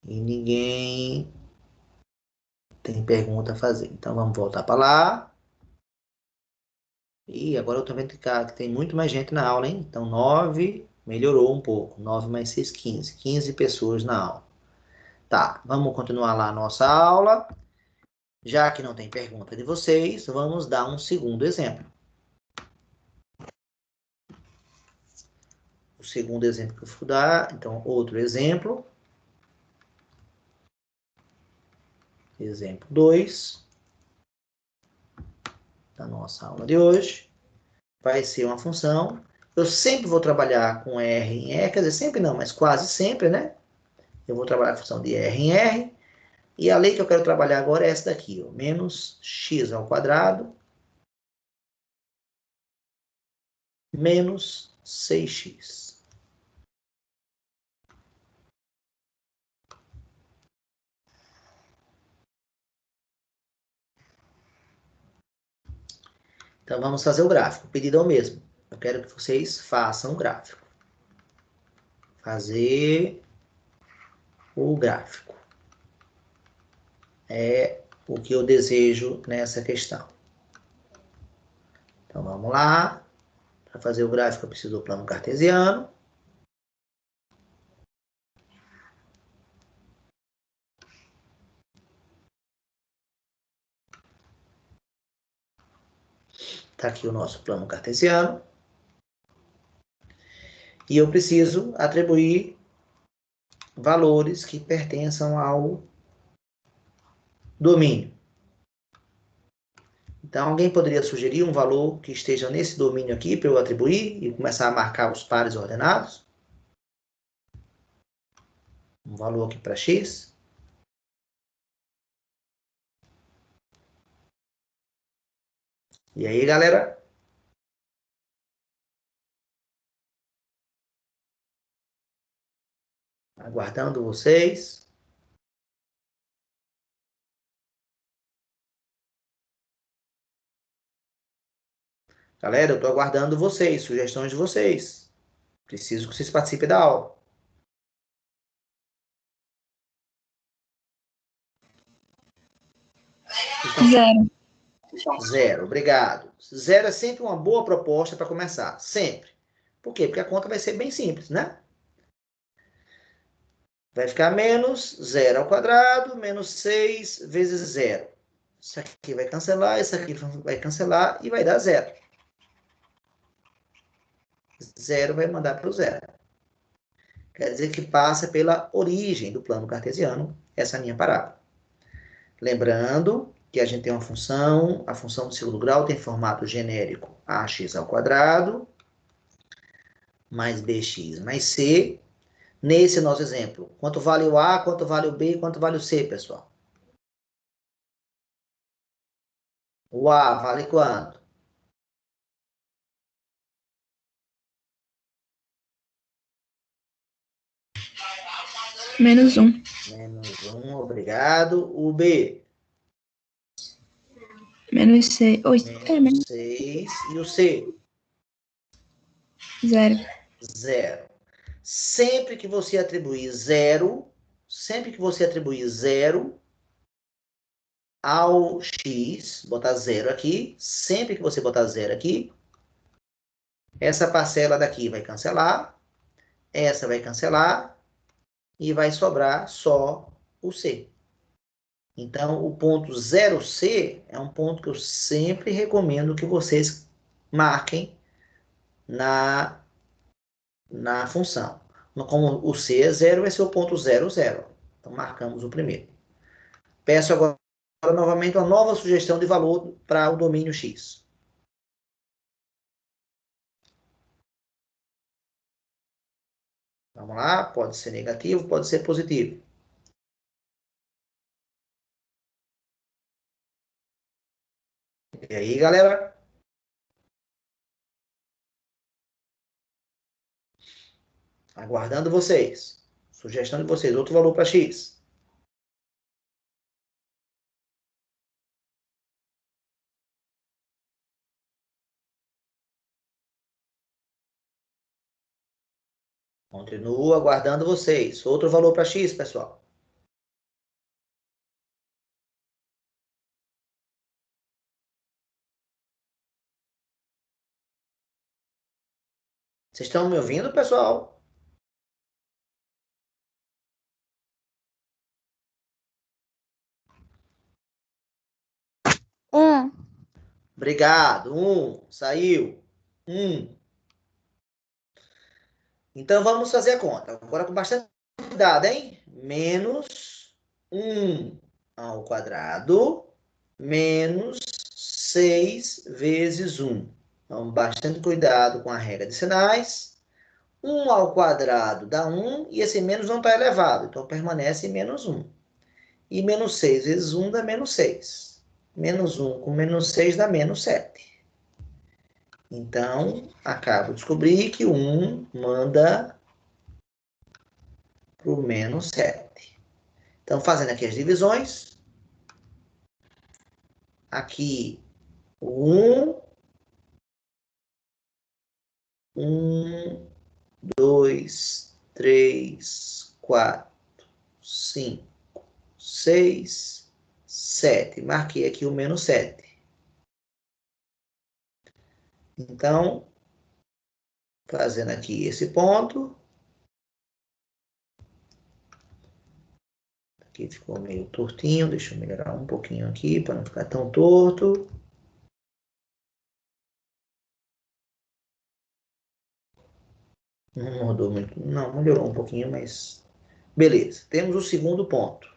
E ninguém tem pergunta a fazer. Então vamos voltar para lá. E agora eu tô vendo que tem muito mais gente na aula, hein? Então 9 melhorou um pouco. 9 mais 6, 15. 15 pessoas na aula. Tá, vamos continuar lá a nossa aula. Já que não tem pergunta de vocês, vamos dar um segundo exemplo. O segundo exemplo que eu vou dar, então, outro exemplo. Exemplo 2 da nossa aula de hoje. Vai ser uma função. Eu sempre vou trabalhar com R em R, quer dizer, sempre não, mas quase sempre, né? Eu vou trabalhar a função de R em R. E a lei que eu quero trabalhar agora é essa daqui, ó, menos x ao quadrado menos 6x. Então, vamos fazer o gráfico. O pedido é o mesmo. Eu quero que vocês façam o gráfico. Fazer o gráfico. É o que eu desejo nessa questão. Então, vamos lá. Para fazer o gráfico, eu preciso do plano cartesiano. Está aqui o nosso plano cartesiano. E eu preciso atribuir valores que pertençam ao domínio. Então, alguém poderia sugerir um valor que esteja nesse domínio aqui para eu atribuir e começar a marcar os pares ordenados? Um valor aqui para x. E aí, galera? Aguardando vocês. Galera, eu estou aguardando vocês, sugestões de vocês. Preciso que vocês participem da aula. Zero. Zero, obrigado. Zero é sempre uma boa proposta para começar, sempre. Por quê? Porque a conta vai ser bem simples, né? Vai ficar menos zero ao quadrado, menos 6 vezes zero. Isso aqui vai cancelar, isso aqui vai cancelar e vai dar zero. Zero vai mandar para o zero. Quer dizer que passa pela origem do plano cartesiano, essa minha parábola. Lembrando que a gente tem uma função, a função de segundo grau tem formato genérico ax ao quadrado, mais bx mais c. Nesse nosso exemplo, quanto vale o a, quanto vale o b, quanto vale o c, pessoal? O a vale quanto? Menos 1. Menos 1, obrigado. O b? Menos 6. Oi, Menos 6. E o c? 0. Zero. Sempre que você atribuir zero ao x, botar zero aqui, sempre que você botar zero aqui, essa parcela daqui vai cancelar, essa vai cancelar, e vai sobrar só o c. Então, o ponto 0c é um ponto que eu sempre recomendo que vocês marquem na função. Como o c é zero, vai ser o ponto 0, 0. Então, marcamos o primeiro. Peço agora novamente uma nova sugestão de valor para o domínio x. Vamos lá, pode ser negativo, pode ser positivo. E aí, galera? Aguardando vocês. Sugestão de vocês, outro valor para x. Continuo aguardando vocês. Outro valor para x, pessoal. Vocês estão me ouvindo, pessoal? Um. Obrigado. Saiu. Então, vamos fazer a conta. Agora com bastante cuidado, hein? Menos 1 ao quadrado menos 6 vezes 1. Então, bastante cuidado com a regra de sinais. 1 ao quadrado dá 1 e esse menos não está elevado. Então, permanece menos 1. E menos 6 vezes 1 dá menos 6. Menos 1 com menos 6 dá menos 7. Então, acabo de descobrir que 1 manda para o menos 7. Então, fazendo aqui as divisões. Aqui, o 1, 2, 3, 4, 5, 6, 7. Marquei aqui o menos 7. Então, fazendo aqui esse ponto. Aqui ficou meio tortinho. Deixa eu melhorar um pouquinho aqui para não ficar tão torto. Não mudou muito. Não, melhorou um pouquinho, mas... Beleza. Temos o segundo ponto.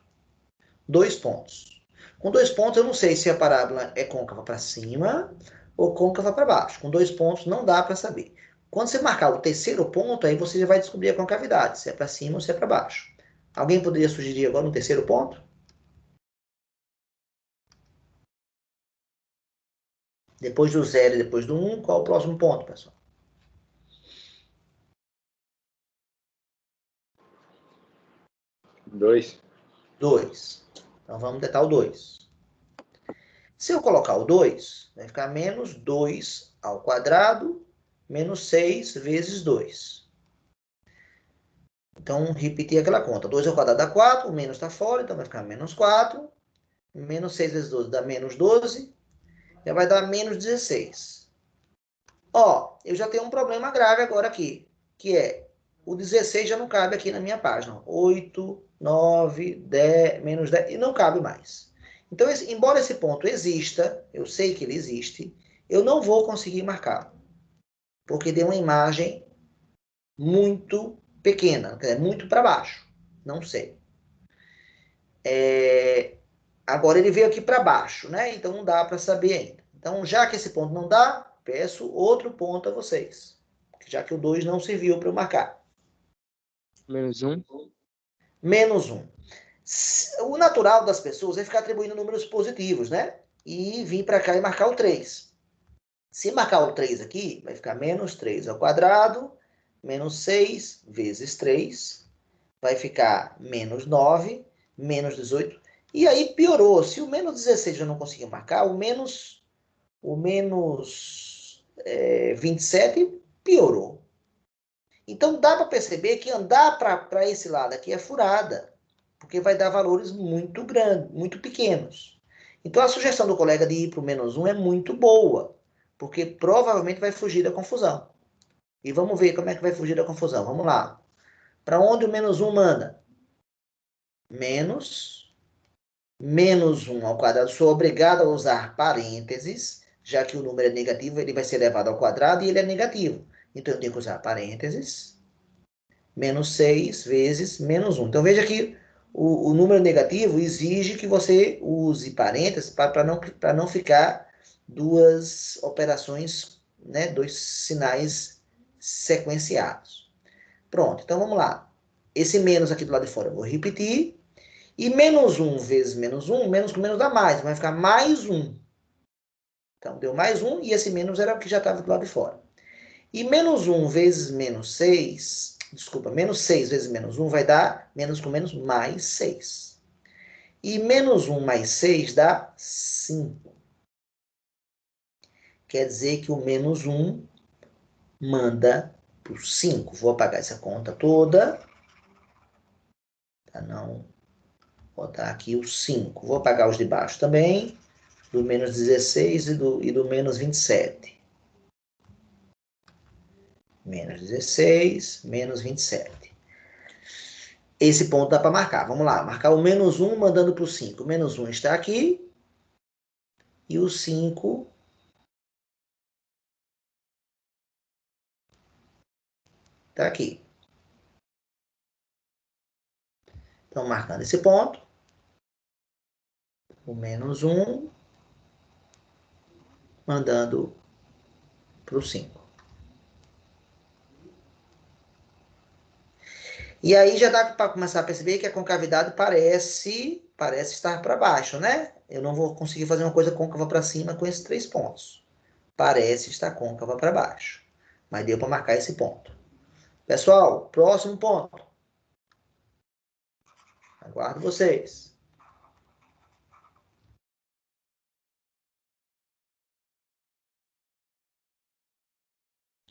2 pontos. Com 2 pontos, eu não sei se a parábola é côncava para cima ou côncava para baixo. Com 2 pontos, não dá para saber. Quando você marcar o terceiro ponto, aí você já vai descobrir a concavidade, se é para cima ou se é para baixo. Alguém poderia sugerir agora um terceiro ponto? Depois do 0 e depois do 1, qual é o próximo ponto, pessoal? 2. 2. Então, vamos tentar o 2. Se eu colocar o 2, vai ficar menos 2 ao quadrado, menos 6 vezes 2. Então, repetir aquela conta. 2 ao quadrado dá 4, o menos está fora, então vai ficar menos 4. Menos 6 vezes 12 dá menos 12. Já vai dar menos 16. Ó, eu já tenho um problema grave agora aqui, que é o 16 já não cabe aqui na minha página. 8, 9, 10, menos 10, e não cabe mais. Então, embora esse ponto exista, eu sei que ele existe, eu não vou conseguir marcar, porque deu uma imagem muito pequena, muito para baixo. Não sei. Agora ele veio aqui para baixo, né? Então não dá para saber ainda. Então, já que esse ponto não dá, peço outro ponto a vocês. Já que o 2 não serviu para eu marcar. Menos 1. Menos 1. O natural das pessoas é ficar atribuindo números positivos, né? E vir para cá e marcar o 3. Se marcar o 3 aqui, vai ficar menos 3 ao quadrado, menos 6 vezes 3. Vai ficar menos 9, menos 18. E aí piorou. Se o menos 16 eu não conseguir marcar, o menos 27 piorou. Então dá para perceber que andar para esse lado aqui é furada, porque vai dar valores muito grandes, muito pequenos. Então a sugestão do colega de ir para o menos 1 é muito boa, porque provavelmente vai fugir da confusão. E vamos ver como é que vai fugir da confusão. Vamos lá. Para onde o menos 1 manda? Menos 1 ao quadrado. Sou obrigado a usar parênteses, já que o número é negativo, ele vai ser elevado ao quadrado e ele é negativo. Então, eu tenho que usar parênteses. Menos 6 vezes menos 1. Então, veja que o número negativo exige que você use parênteses para não ficar duas operações, né, dois sinais sequenciados. Pronto, então vamos lá. Esse menos aqui do lado de fora eu vou repetir. E menos 1 vezes menos 1, menos com menos dá mais. Vai ficar mais 1. Então, deu mais 1 e esse menos era o que já estava do lado de fora. E menos 1 vezes menos 6, desculpa, menos 6 vezes menos 1 vai dar menos com menos mais 6. E menos 1 mais 6 dá 5. Quer dizer que o menos 1 manda para o 5. Vou apagar essa conta toda. Para não botar aqui o 5. Vou apagar os de baixo também. Do menos 16 e do menos 27. Menos 16, menos 27. Esse ponto dá para marcar. Vamos lá, marcar o menos 1 mandando para o 5. O menos 1 está aqui. E o 5 está aqui. Então, marcando esse ponto. O menos 1 mandando para o 5. E aí já dá para começar a perceber que a concavidade parece estar para baixo, né? Eu não vou conseguir fazer uma coisa côncava para cima com esses 3 pontos. Parece estar côncava para baixo. Mas deu para marcar esse ponto. Pessoal, próximo ponto. Aguardo vocês.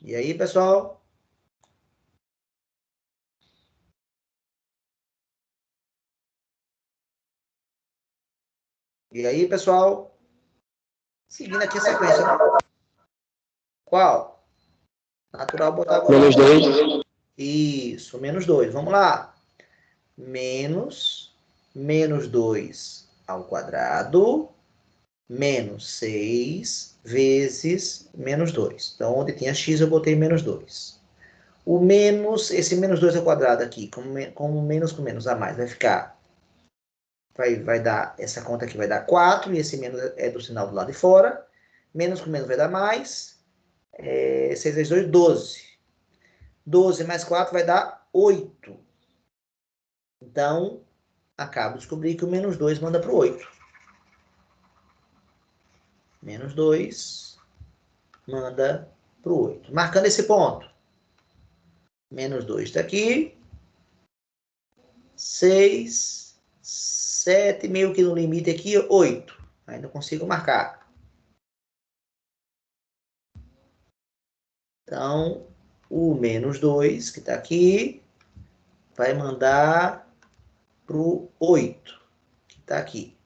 E aí, pessoal? E aí, pessoal? Seguindo aqui a sequência, né? Qual? Natural botar agora. Menos 2. Isso, menos 2. Vamos lá. Menos 2 ao quadrado, menos 6 vezes menos 2. Então, onde tinha x, eu botei menos 2. O menos, esse menos 2 ao quadrado aqui, como menos com menos a mais, vai ficar... Vai dar, essa conta aqui vai dar 4, e esse menos é do sinal do lado de fora. Menos com menos vai dar mais. 6 vezes 2, 12. 12 mais 4 vai dar 8. Então, acabo de descobrir que o menos 2 manda para o 8. Menos 2 manda para o 8. Marcando esse ponto. Menos 2 está aqui. 6, 7, meio que no limite aqui, 8. Ainda consigo marcar. Então, o menos 2, que está aqui, vai mandar para o 8, que está aqui.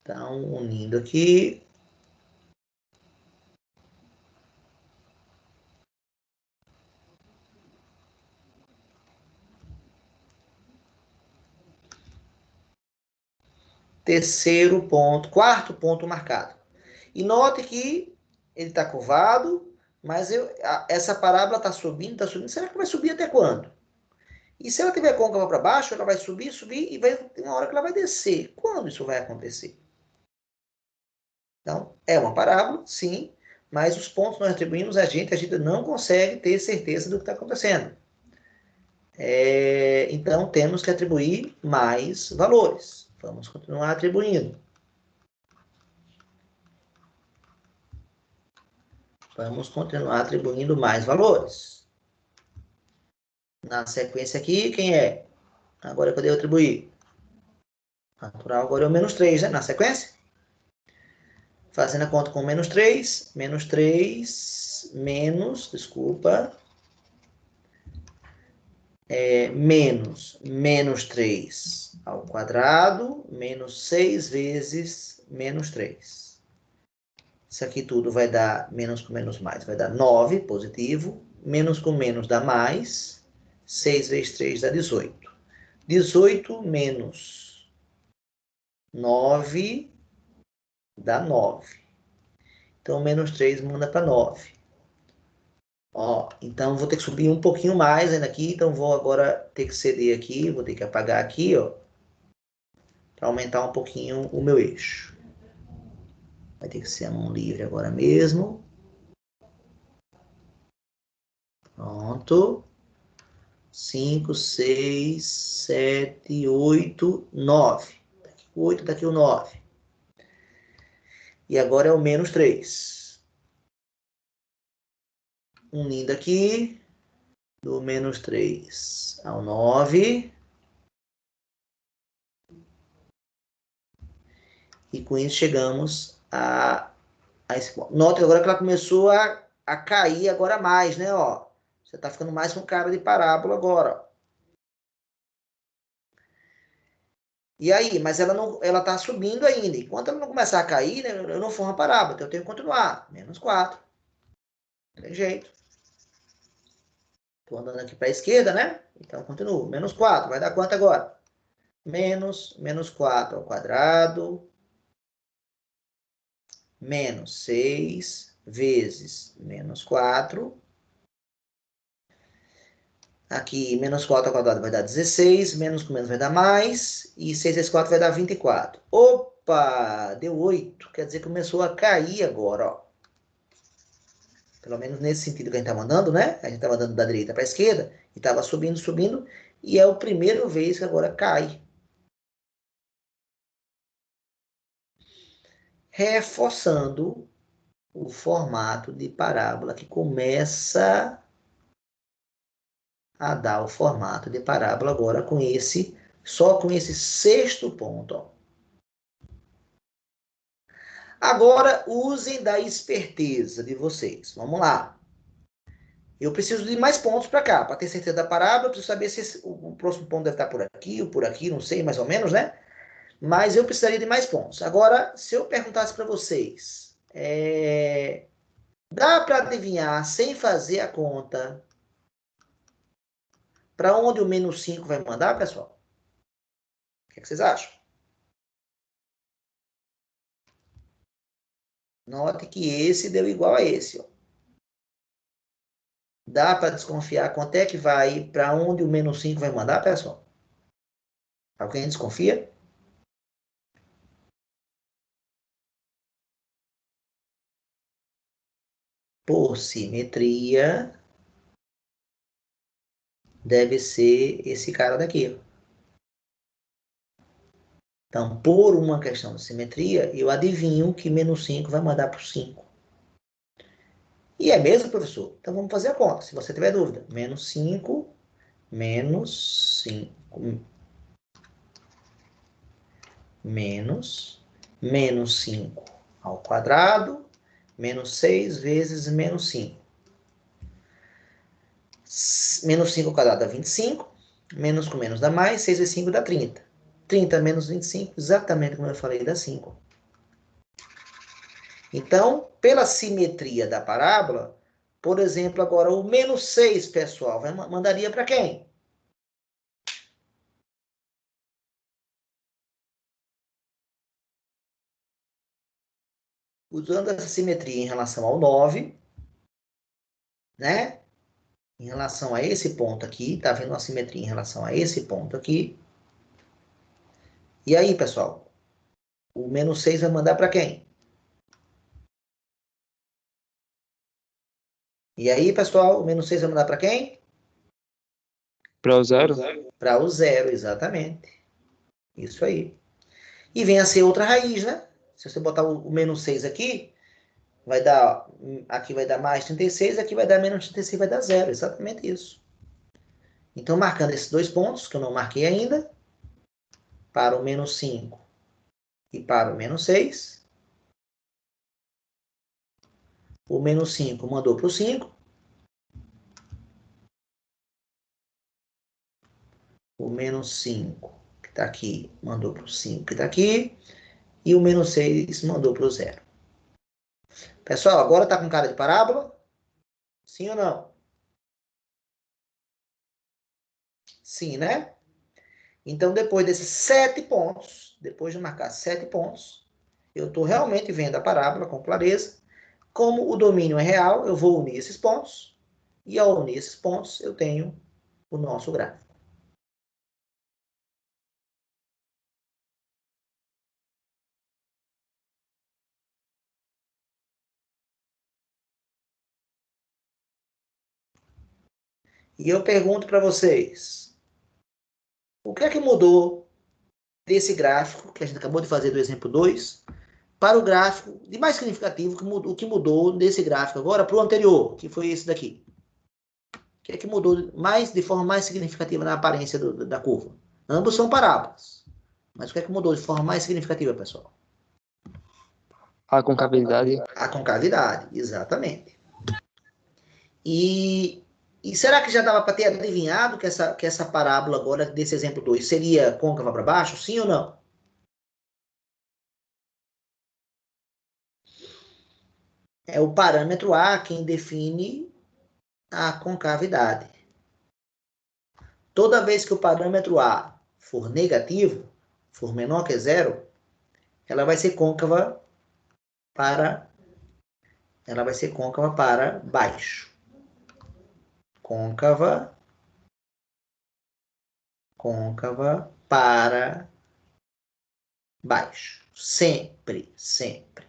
Então, unindo aqui. Terceiro ponto, quarto ponto marcado. E note que ele está curvado, mas essa parábola está subindo, está subindo. Será que vai subir até quando? E se ela tiver côncava para baixo, ela vai subir, subir, e vai ter uma hora que ela vai descer. Quando isso vai acontecer? Então, é uma parábola, sim, mas os pontos que nós atribuímos a gente não consegue ter certeza do que está acontecendo. Então, temos que atribuir mais valores. Vamos continuar atribuindo. Vamos continuar atribuindo mais valores. Na sequência aqui, quem é? Agora, cadê eu atribuir? Natural agora é o menos 3, né? Na sequência. Fazendo a conta com menos 3, desculpa, menos 3 ao quadrado, menos 6 vezes menos 3. Isso aqui tudo vai dar menos com menos mais, vai dar 9, positivo. Menos com menos dá mais. 6 vezes 3 dá 18. 18 menos 9 dá 9. Então, menos 3 manda para 9. Ó, então, vou ter que subir um pouquinho mais ainda aqui. Então, vou agora ter que ceder aqui. Vou ter que apagar aqui, ó. Para aumentar um pouquinho o meu eixo. Vai ter que ser a mão livre agora mesmo. Pronto. 5, 6, 7, 8, 9. Daqui o 8, daqui o 9. E agora é o menos 3. Unindo aqui, do menos 3 ao 9. E com isso chegamos a esse ponto. Nota agora que ela começou a cair agora mais, né? Ó, você está ficando mais com cara de parábola agora. Ó. E aí, mas ela está subindo ainda. Enquanto ela não começar a cair, né, eu não formo a parábola. Então eu tenho que continuar. Menos 4. Não tem jeito. Estou andando aqui para a esquerda, né? Então continuo. Menos 4. Vai dar quanto agora? Menos 4 ao quadrado. Menos 6 vezes menos 4. Aqui, menos 4 ao quadrado vai dar 16, menos com menos vai dar mais, e 6 vezes 4 vai dar 24. Opa, deu 8, quer dizer que começou a cair agora, ó. Pelo menos nesse sentido que a gente está mandando, né? A gente estava mandando da direita para a esquerda, e estava subindo, subindo, e é a primeira vez que agora cai. Reforçando o formato de parábola que começa a dar o formato de parábola agora com só com esse sexto ponto, ó. Agora, usem da esperteza de vocês. Vamos lá. Eu preciso de mais pontos para cá. Para ter certeza da parábola, eu preciso saber se o próximo ponto deve estar por aqui ou por aqui, não sei, mais ou menos, né? Mas eu precisaria de mais pontos. Agora, se eu perguntasse para vocês, dá para adivinhar, sem fazer a conta, para onde o menos 5 vai mandar, pessoal? O que vocês acham? Note que esse deu igual a esse, ó. Dá para desconfiar quanto é que vai, para onde o menos 5 vai mandar, pessoal? Alguém desconfia? Por simetria, deve ser esse cara daqui. Então, por uma questão de simetria, eu adivinho que menos 5 vai mandar para o 5. E é mesmo, professor? Então, vamos fazer a conta, se você tiver dúvida. Menos 5, menos 5, menos 5 ao quadrado, menos 6 vezes menos 5. Menos 5 ao quadrado dá 25, menos com menos dá mais, 6 vezes 5 dá 30. 30 menos 25, exatamente como eu falei, dá 5. Então, pela simetria da parábola, por exemplo, agora o menos 6, pessoal, mandaria para quem? Usando essa simetria em relação ao 9, né? Em relação a esse ponto aqui, tá vendo uma simetria em relação a esse ponto aqui. E aí, pessoal, o menos 6 vai mandar para quem? E aí, pessoal, o menos 6 vai mandar para quem? Para o zero? Para o zero, exatamente. Isso aí. E vem a ser outra raiz, né? Se você botar o menos 6 aqui, aqui vai dar mais 36, aqui vai dar menos 36, vai dar zero. Exatamente isso. Então, marcando esses dois pontos, que eu não marquei ainda, para o menos 5 e para o menos 6. O menos 5 mandou para o 5. O menos 5, que está aqui, mandou para o 5, que está aqui. E o menos 6 mandou para o zero. Pessoal, agora está com cara de parábola? Sim ou não? Sim, né? Então, depois desses 7 pontos, depois de marcar 7 pontos, eu estou realmente vendo a parábola com clareza. Como o domínio é real, eu vou unir esses pontos. E ao unir esses pontos, eu tenho o nosso gráfico. E eu pergunto para vocês, o que é que mudou desse gráfico que a gente acabou de fazer do exemplo 2 para o gráfico de mais significativo, o que mudou desse gráfico agora para o anterior, que foi esse daqui? O que é que mudou mais, de forma mais significativa na aparência da curva? Ambos são parábolas. Mas o que é que mudou de forma mais significativa, pessoal? A concavidade. A concavidade, exatamente. E será que já dava para ter adivinhado que essa parábola agora, desse exemplo 2, seria côncava para baixo? Sim ou não? É o parâmetro A quem define a concavidade. Toda vez que o parâmetro A for negativo, for menor que zero, ela vai ser côncava para baixo. Côncava para baixo. Sempre, sempre.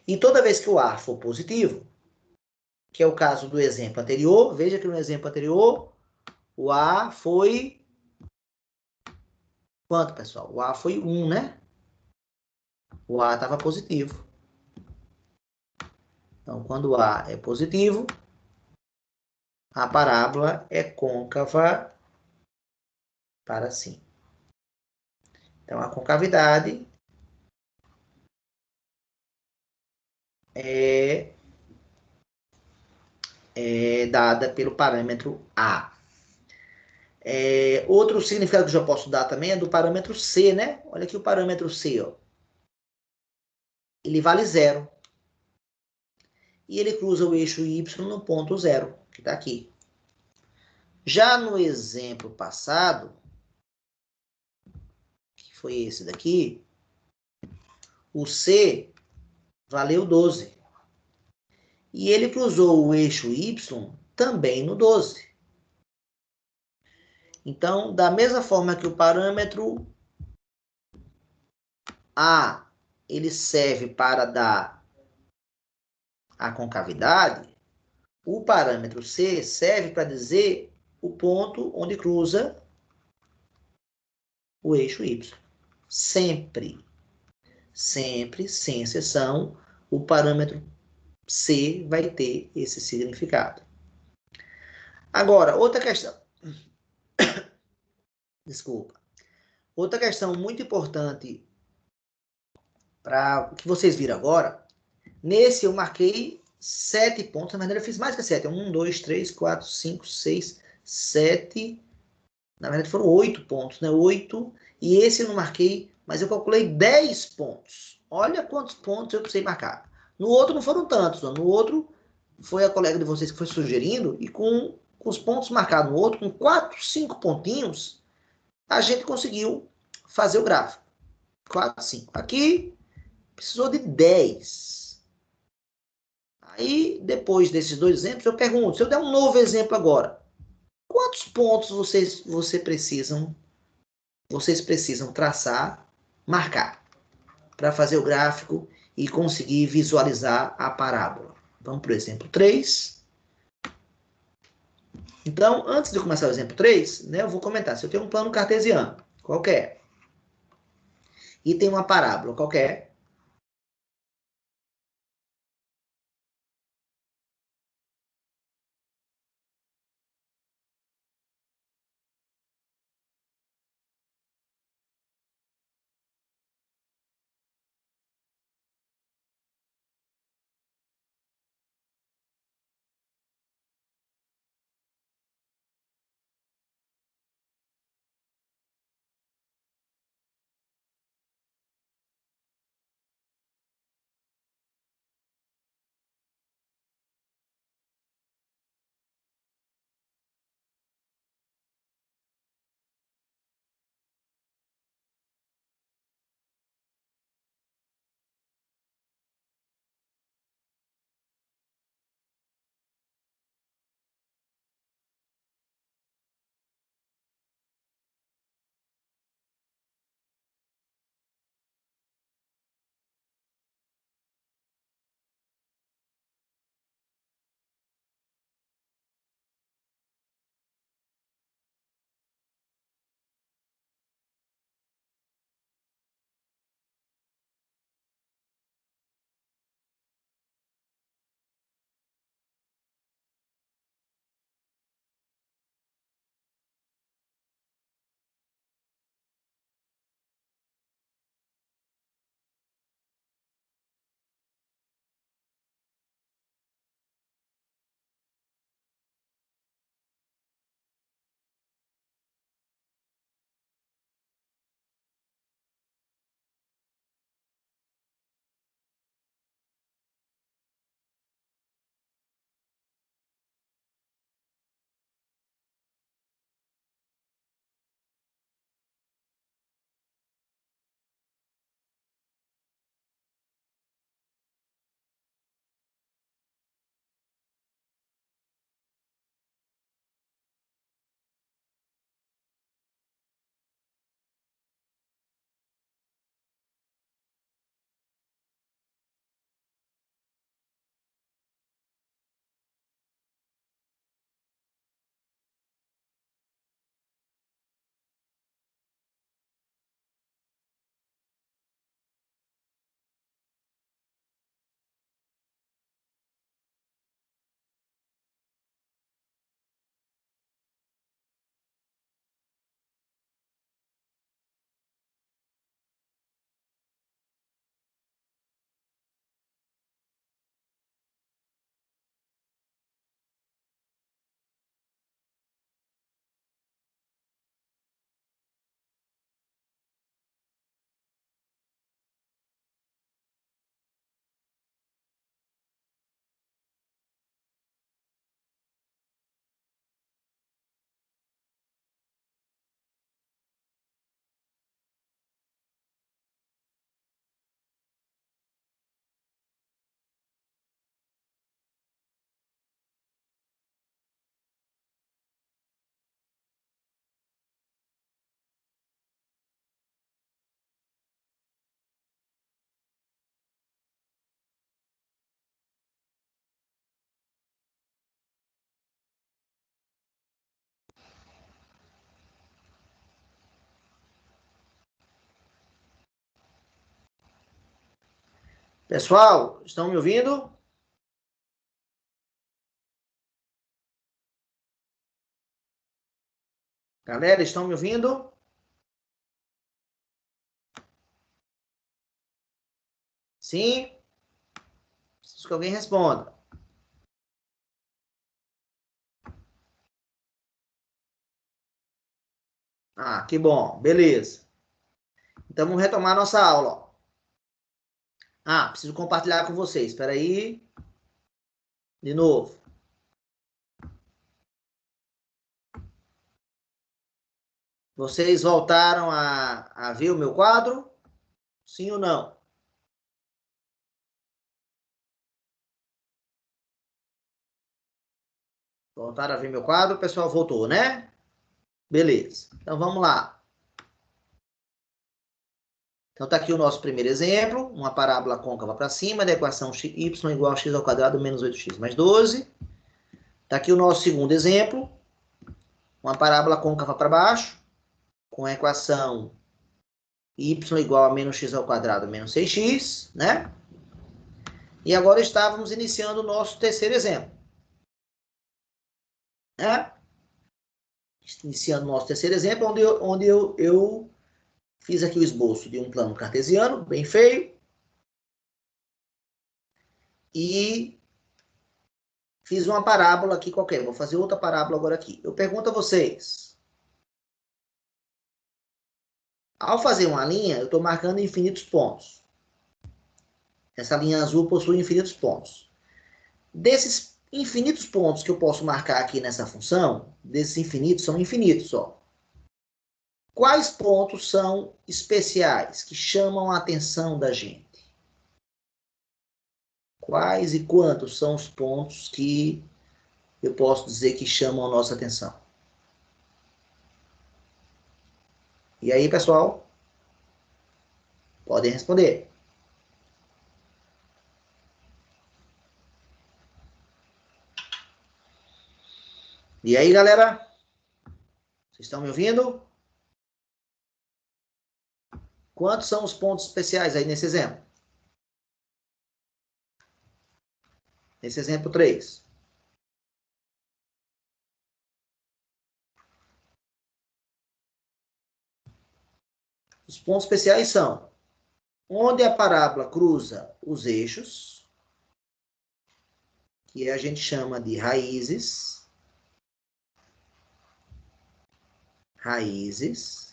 E toda vez que o A for positivo, que é o caso do exemplo anterior, veja que no exemplo anterior, o A foi quanto, pessoal? O A foi 1, né? O A estava positivo. Então, quando o A é positivo, a parábola é côncava para cima. Então, a concavidade é dada pelo parâmetro A. Outro significado que eu já posso dar também é do parâmetro C, né? Olha aqui o parâmetro C, ó. Ele vale zero. E ele cruza o eixo Y no ponto zero, que está aqui. Já no exemplo passado, que foi esse daqui, o C valeu 12. E ele cruzou o eixo Y também no 12. Então, da mesma forma que o parâmetro A ele serve para dar a concavidade, o parâmetro C serve para dizer o ponto onde cruza o eixo Y. Sempre, sempre, sem exceção, o parâmetro C vai ter esse significado. Agora, outra questão. Desculpa. Outra questão muito importante para o que vocês viram agora. Nesse eu marquei 7 pontos. Na verdade, eu fiz mais que 7. 1, 2, 3, 4, 5, 6, 7. Na verdade, foram 8 pontos, né? 8. E esse eu não marquei, mas eu calculei 10 pontos. Olha quantos pontos eu precisei marcar. No outro não foram tantos. Não. No outro foi a colega de vocês que foi sugerindo. E com os pontos marcados no outro, com 4, 5 pontinhos, a gente conseguiu fazer o gráfico. 4, 5. Aqui precisou de 10. Aí, depois desses dois exemplos, eu pergunto, se eu der um novo exemplo agora, quantos pontos vocês precisam traçar, marcar, para fazer o gráfico e conseguir visualizar a parábola? Vamos para o exemplo 3. Então, antes de começar o exemplo 3, né, eu vou comentar. Se eu tenho um plano cartesiano, qualquer, e tem uma parábola qualquer, Pessoal, estão me ouvindo? Galera, estão me ouvindo? Sim? Preciso que alguém responda. Ah, que bom. Beleza. Então, vamos retomar nossa aula. Ó. Ah, preciso compartilhar com vocês. Espera aí. De novo. Vocês voltaram a ver o meu quadro? Sim ou não? Voltaram a ver meu quadro? O pessoal voltou, né? Beleza. Então, vamos lá. Então, está aqui o nosso primeiro exemplo. Uma parábola côncava para cima da equação y igual a x ao quadrado menos 8x mais 12. Está aqui o nosso segundo exemplo. Uma parábola côncava para baixo, com a equação y igual a menos x ao quadrado menos 6x, né? E agora estávamos iniciando o nosso terceiro exemplo. Né? Iniciando o nosso terceiro exemplo, onde eu fiz aqui o esboço de um plano cartesiano, bem feio. E fiz uma parábola aqui qualquer. Vou fazer outra parábola agora aqui. Eu pergunto a vocês. Ao fazer uma linha, eu estou marcando infinitos pontos. Essa linha azul possui infinitos pontos. Desses infinitos pontos que eu posso marcar aqui nessa função, desses infinitos, são infinitos, ó. Quais pontos são especiais, que chamam a atenção da gente? Quais e quantos são os pontos que eu posso dizer que chamam a nossa atenção? E aí, pessoal? Podem responder. E aí, galera? Vocês estão me ouvindo? Quantos são os pontos especiais aí nesse exemplo? Nesse exemplo 3. Os pontos especiais são onde a parábola cruza os eixos, que a gente chama de raízes. Raízes.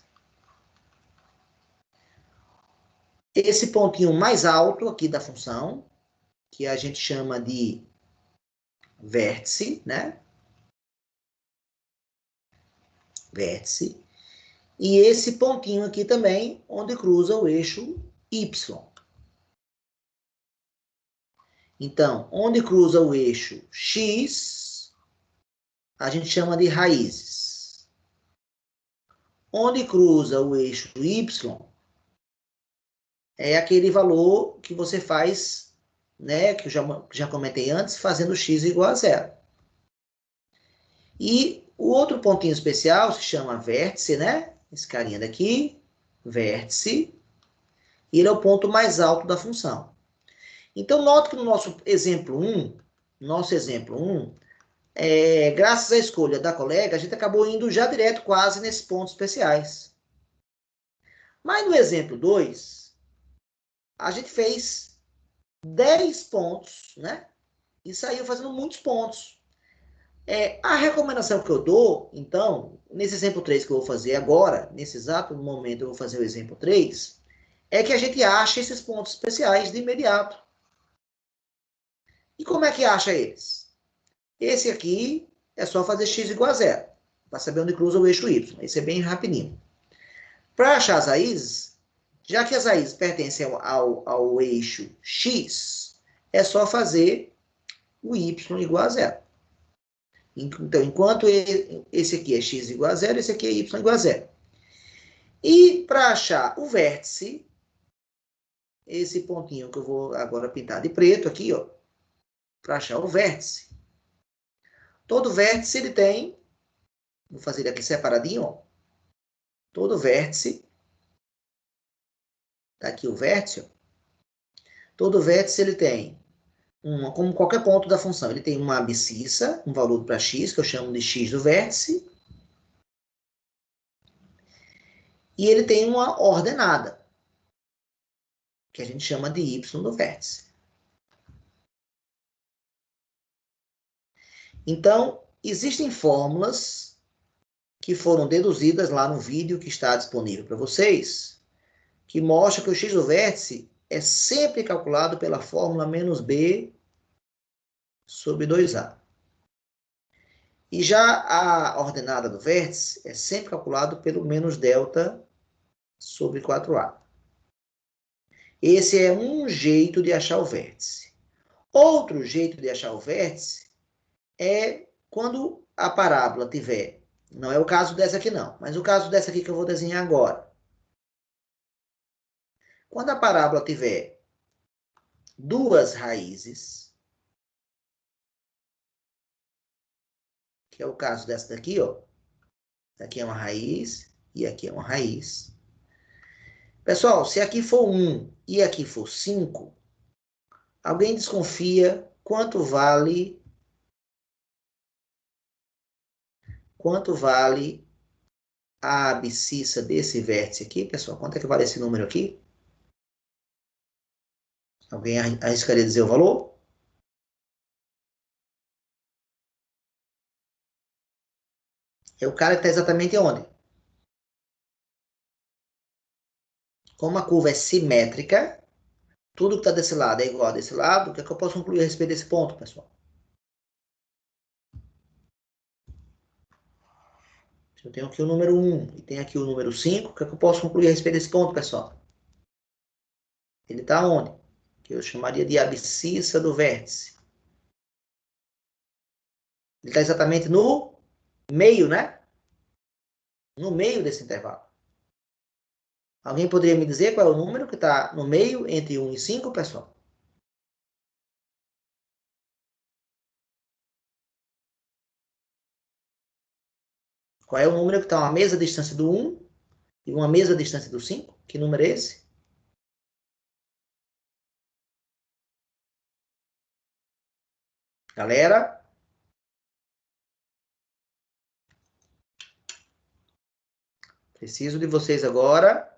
Esse pontinho mais alto aqui da função, que a gente chama de vértice, né? Vértice. E esse pontinho aqui também, onde cruza o eixo Y. Então, onde cruza o eixo X, a gente chama de raízes. Onde cruza o eixo Y, é aquele valor que você faz, né, que eu já comentei antes, fazendo x igual a zero. E o outro pontinho especial se chama vértice, né? Esse carinha daqui, vértice. E ele é o ponto mais alto da função. Então, note que no nosso exemplo 1, graças à escolha da colega, a gente acabou indo já direto quase nesses pontos especiais. Mas no exemplo 2, a gente fez 10 pontos, né? E saiu fazendo muitos pontos. A recomendação que eu dou, então, nesse exemplo 3 que eu vou fazer agora, nesse exato momento eu vou fazer o exemplo 3, é que a gente ache esses pontos especiais de imediato. E como é que acha eles? Esse aqui é só fazer x igual a zero, para saber onde cruza o eixo y. Esse é bem rapidinho. Para achar as raízes, já que as raízes pertencem ao eixo x, é só fazer o y igual a zero. Então, enquanto esse aqui é x igual a zero, esse aqui é y igual a zero. E para achar o vértice, esse pontinho que eu vou agora pintar de preto aqui, ó, para achar o vértice. Todo vértice ele tem, vou fazer ele aqui separadinho, ó. Todo vértice, tá aqui o vértice, ó. Todo vértice ele tem, como qualquer ponto da função, ele tem uma abscissa, um valor para x, que eu chamo de x do vértice, e ele tem uma ordenada, que a gente chama de y do vértice. Então, existem fórmulas que foram deduzidas lá no vídeo que está disponível para vocês, que mostram que o x do vértice é sempre calculado pela fórmula menos b sobre 2a. E já a ordenada do vértice é sempre calculado pelo menos delta sobre 4a. Esse é um jeito de achar o vértice. Outro jeito de achar o vértice é quando a parábola tiver, não é o caso dessa aqui não, mas o caso dessa aqui que eu vou desenhar agora. Quando a parábola tiver duas raízes, que é o caso dessa daqui, ó. Aqui é uma raiz e aqui é uma raiz. Pessoal, se aqui for 1 e aqui for 5, alguém desconfia quanto vale a abscissa desse vértice aqui, pessoal? Quanto é que vale esse número aqui? Alguém arriscaria dizer o valor? É o cara que está exatamente onde? Como a curva é simétrica, tudo que está desse lado é igual a desse lado, o que é que eu posso concluir a respeito desse ponto, pessoal? Se eu tenho aqui o número 1 e tenho aqui o número 5, o que é que eu posso concluir a respeito desse ponto, pessoal? Ele está onde? Que eu chamaria de abscissa do vértice. Ele está exatamente no meio, né? No meio desse intervalo. Alguém poderia me dizer qual é o número que está no meio entre 1 e 5, pessoal? Qual é o número que está a mesma distância do 1 e uma mesma distância do 5? Que número é esse? Galera? Preciso de vocês agora.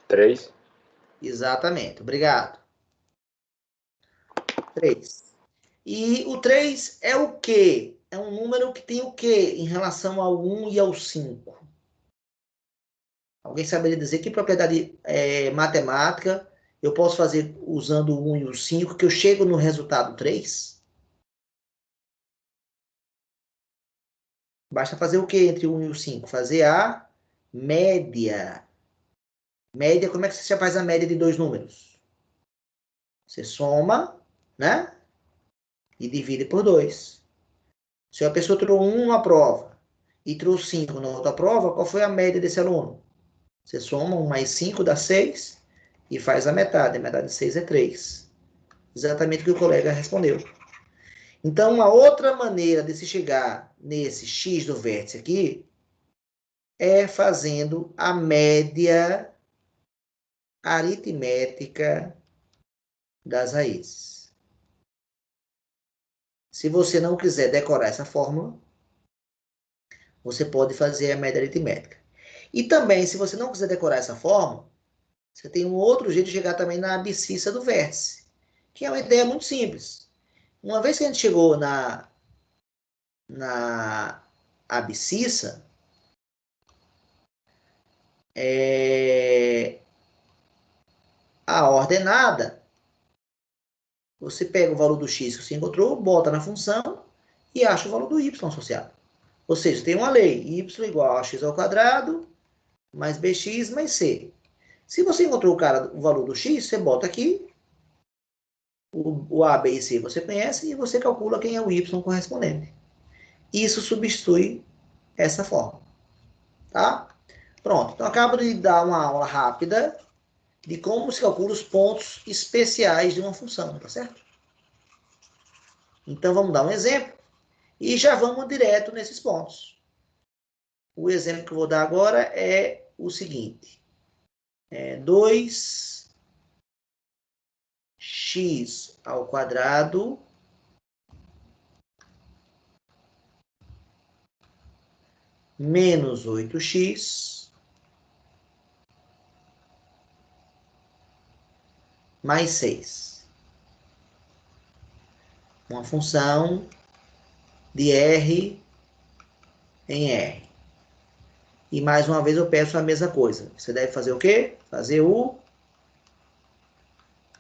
3. Exatamente, obrigado. 3. E o 3 é o quê? É um número que tem o quê em relação ao 1 e ao 5? Alguém saberia dizer que propriedade matemática eu posso fazer usando o 1 e o 5 que eu chego no resultado 3? Basta fazer o quê entre o 1 e o 5? Fazer a média. Média, como é que você faz a média de dois números? Você soma, né? E divide por 2. Se a pessoa tirou 1 numa prova e trouxe 5 na outra prova, qual foi a média desse aluno? Você soma 1 mais 5 dá 6 e faz a metade. A metade de 6 é 3. Exatamente o que o colega respondeu. Então, uma outra maneira de se chegar nesse x do vértice aqui é fazendo a média aritmética das raízes. Se você não quiser decorar essa fórmula, você pode fazer a média aritmética. E também, se você não quiser decorar essa fórmula, você tem um outro jeito de chegar também na abscissa do vértice, que é uma ideia muito simples. Uma vez que a gente chegou na abscissa, a ordenada, você pega o valor do x que você encontrou, bota na função e acha o valor do y associado. Ou seja, tem uma lei, y igual a x ao quadrado mais bx mais c. Se você encontrou o valor do x, você bota aqui, o a, b e c você conhece, e você calcula quem é o y correspondente. Isso substitui essa forma. Tá? Pronto. Então, acabo de dar uma aula rápida de como se calcula os pontos especiais de uma função, tá certo? Então, vamos dar um exemplo e já vamos direto nesses pontos. o exemplo que eu vou dar agora é o seguinte. 2x ao quadrado menos 8x mais 6. Uma função de R em R. E mais uma vez eu peço a mesma coisa. Você deve fazer o quê? Fazer o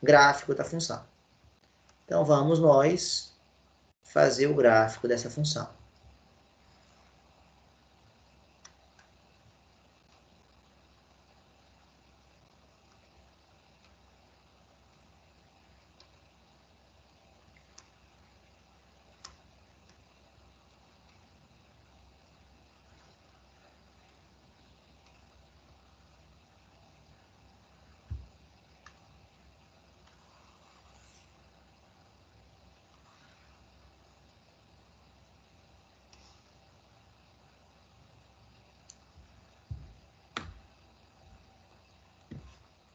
gráfico da função. Então vamos nós fazer o gráfico dessa função.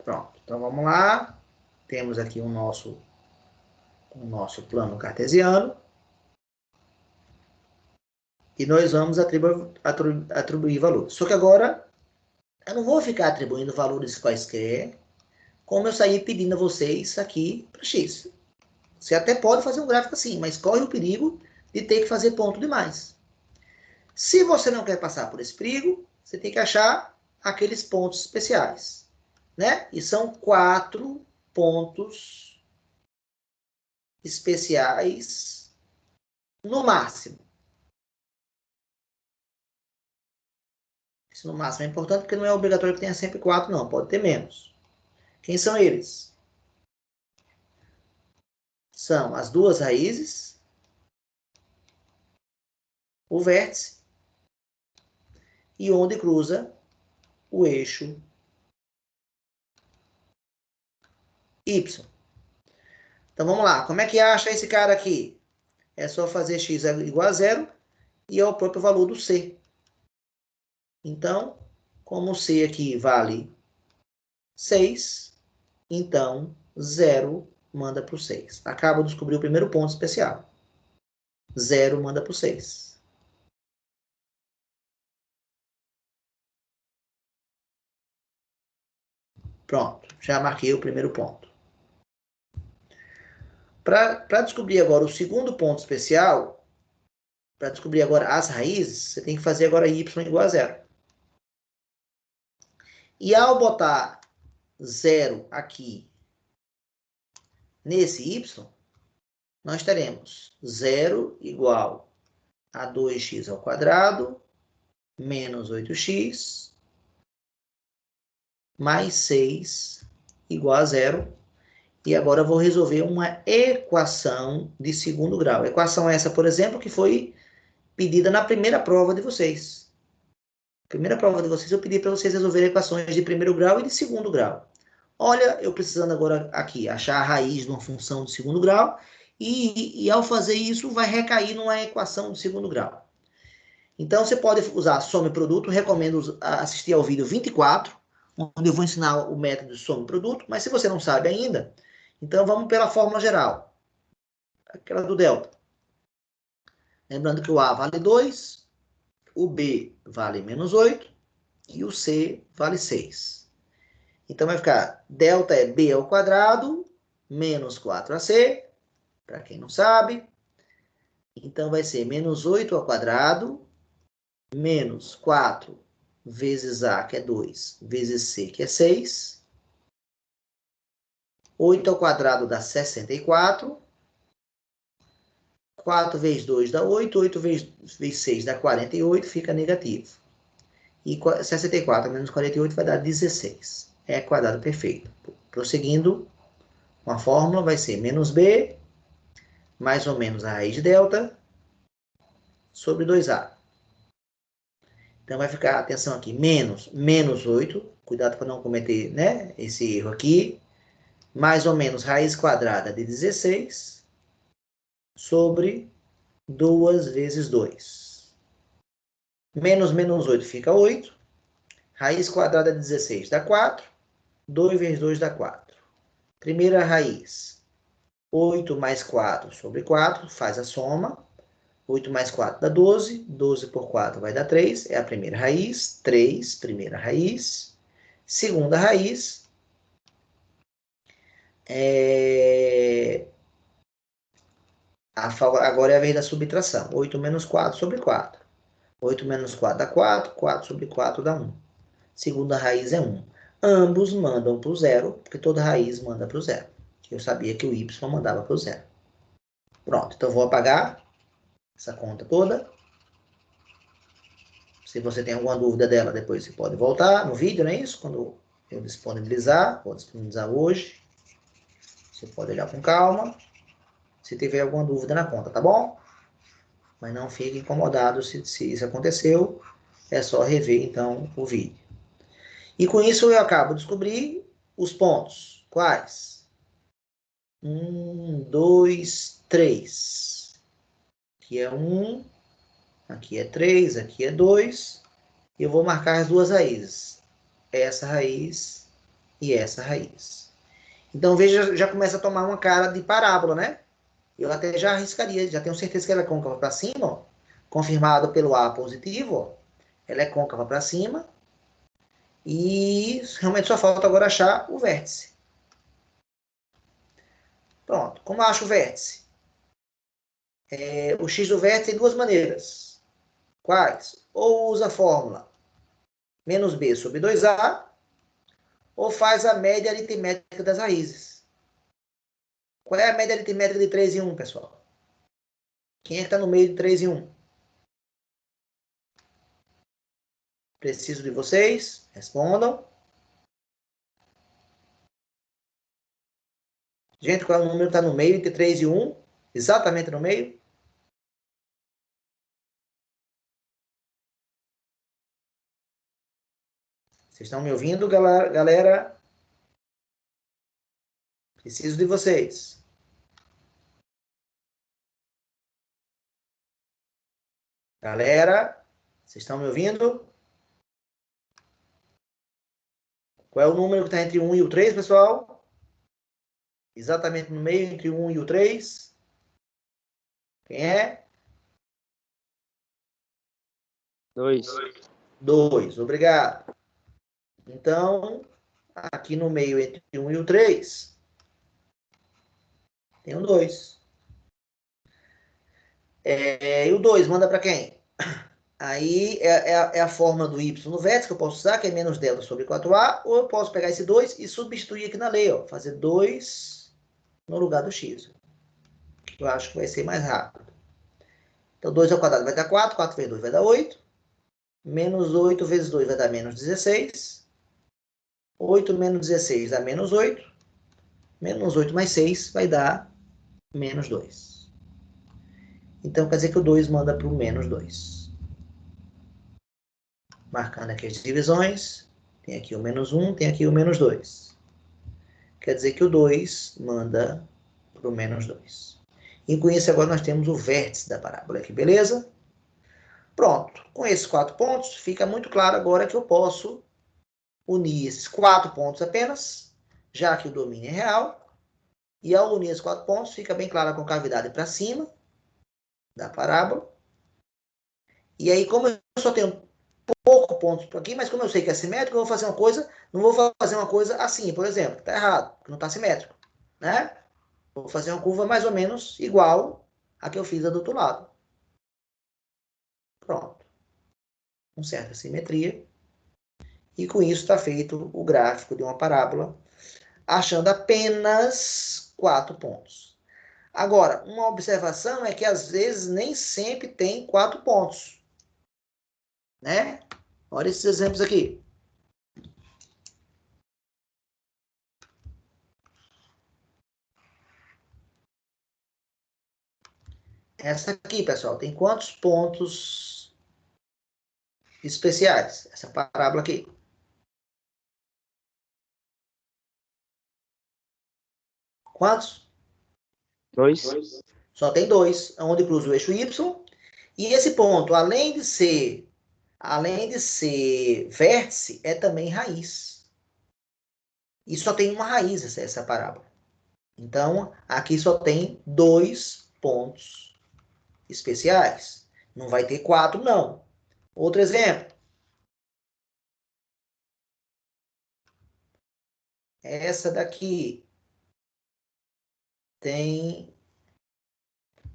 Pronto, então vamos lá. Temos aqui o nosso plano cartesiano. E nós vamos atribuir valores. Só que agora, eu não vou ficar atribuindo valores quaisquer, como eu saí pedindo a vocês aqui para x. Você até pode fazer um gráfico assim, mas corre o perigo de ter que fazer ponto demais. Se você não quer passar por esse perigo, você tem que achar aqueles pontos especiais, né? E são 4 pontos especiais no máximo. Isso no máximo é importante porque não é obrigatório que tenha sempre 4, não. Pode ter menos. Quem são eles? São as duas raízes, o vértice e onde cruza o eixo Y. Então vamos lá. Como é que acha esse cara aqui? É só fazer x igual a 0 e é o próprio valor do C. Então, como o C aqui vale 6, então 0 manda para o 6. Acabo de descobrir o primeiro ponto especial. 0 manda para o 6. Pronto, já marquei o primeiro ponto. Para descobrir agora o segundo ponto especial, para descobrir agora as raízes, você tem que fazer agora y igual a 0. E ao botar 0 aqui nesse y, nós teremos 0 igual a 2x ao quadrado menos 8x mais 6 igual a 0. E agora eu vou resolver uma equação de segundo grau. Equação essa, por exemplo, que foi pedida na primeira prova de vocês. Primeira prova de vocês, eu pedi para vocês resolverem equações de primeiro grau e de segundo grau. Olha, eu precisando agora aqui achar a raiz de uma função de segundo grau e ao fazer isso vai recair numa equação de segundo grau. Então você pode usar soma e produto, recomendo assistir ao vídeo 24, onde eu vou ensinar o método de soma e produto, mas se você não sabe ainda, então vamos pela fórmula geral, aquela do delta. Lembrando que o A vale 2, o B vale menos 8 e o C vale 6. Então vai ficar delta é B ao quadrado menos 4AC, para quem não sabe. Então vai ser menos 8 ao quadrado menos 4 vezes A, que é 2, vezes C, que é 6. 8 ao quadrado dá 64. 4 vezes 2 dá 8. 8 vezes 6 dá 48, fica negativo. E 64 menos 48 vai dar 16. É quadrado perfeito. Prosseguindo, uma fórmula vai ser menos B, mais ou menos a raiz de delta, sobre 2A. Então vai ficar, atenção aqui, menos 8. Cuidado para não cometer, né, esse erro aqui. Mais ou menos raiz quadrada de 16 sobre 2 vezes 2. Menos 8 fica 8. Raiz quadrada de 16 dá 4. 2 vezes 2 dá 4. Primeira raiz. 8 mais 4 sobre 4, faz a soma. 8 mais 4 dá 12. 12 por 4 vai dar 3. É a primeira raiz. 3, primeira raiz. Segunda raiz. Agora é a vez da subtração. 8 menos 4 sobre 4. 8 menos 4 dá 4. 4 sobre 4 dá 1. Segunda raiz é 1. Ambos mandam para o zero, porque toda raiz manda para o zero. Eu sabia que o y mandava para o zero. Pronto, então eu vou apagar essa conta toda. Se você tem alguma dúvida dela, depois você pode voltar no vídeo, não é isso? Quando eu disponibilizar, vou disponibilizar hoje. Você pode olhar com calma, se tiver alguma dúvida na conta, tá bom? Mas não fique incomodado se isso aconteceu, é só rever então o vídeo. E com isso eu acabo de descobrir os pontos. Quais? 1, 2, 3. Aqui é 1, aqui é 3, aqui é 2. E eu vou marcar as duas raízes. Essa raiz e essa raiz. Então, veja, já começa a tomar uma cara de parábola, né? Eu até já arriscaria, já tenho certeza que ela é côncava para cima, ó. Confirmado pelo A positivo, ó. Ela é côncava para cima. E realmente só falta agora achar o vértice. Pronto. Como eu acho o vértice? O x do vértice tem duas maneiras. Quais? Ou usa a fórmula menos b sobre 2a, ou faz a média aritmética das raízes. Qual é a média aritmética de 3 e 1, pessoal? Quem é que está no meio de 3 e 1? Preciso de vocês. Respondam. Gente, qual é o número que está no meio entre 3 e 1? Exatamente no meio? Vocês estão me ouvindo, galera? Preciso de vocês. Galera, vocês estão me ouvindo? Qual é o número que está entre 1 e o 3, pessoal? Exatamente no meio, entre o 1 e o 3. Quem é? 2. 2, obrigado. Então, aqui no meio, entre o 1 e o 3, tem o 2. E o 2 manda para quem? Aí é a fórmula do y no vértice que eu posso usar, que é menos delta sobre 4a, ou eu posso pegar esse 2 e substituir aqui na lei, ó, fazer 2 no lugar do x. Eu acho que vai ser mais rápido. Então, 2 ao quadrado vai dar 4, 4 vezes 2 vai dar 8, menos 8 vezes 2 vai dar menos 16, 8 menos 16 dá menos 8, menos 8 mais 6 vai dar menos 2. Então, quer dizer que o 2 manda para o menos 2. Marcando aqui as divisões, tem aqui o menos 1, tem aqui o menos 2. Quer dizer que o 2 manda para o menos 2. E com isso, agora nós temos o vértice da parábola aqui, beleza? Pronto. Com esses 4 pontos, fica muito claro agora que eu posso unir esses 4 pontos apenas, já que o domínio é real. E ao unir esses 4 pontos, fica bem clara a concavidade para cima da parábola. E aí, como eu só tenho pouco pontos por aqui, mas como eu sei que é simétrico, eu vou fazer uma coisa, não vou fazer uma coisa assim, por exemplo, está errado, porque não está simétrico, né? Vou fazer uma curva mais ou menos igual à que eu fiz do outro lado. Pronto. Com certa simetria. E com isso está feito o gráfico de uma parábola, achando apenas 4 pontos. Agora, uma observação é que às vezes nem sempre tem 4 pontos, né? Olha esses exemplos aqui. Essa aqui, pessoal, tem quantos pontos especiais? Essa parábola aqui. Quantos? 2. Só tem 2, onde cruza o eixo Y. E esse ponto, além de ser além de ser vértice, é também raiz. E só tem uma raiz essa parábola. Então, aqui só tem 2 pontos especiais. Não vai ter 4, não. Outro exemplo. Essa daqui tem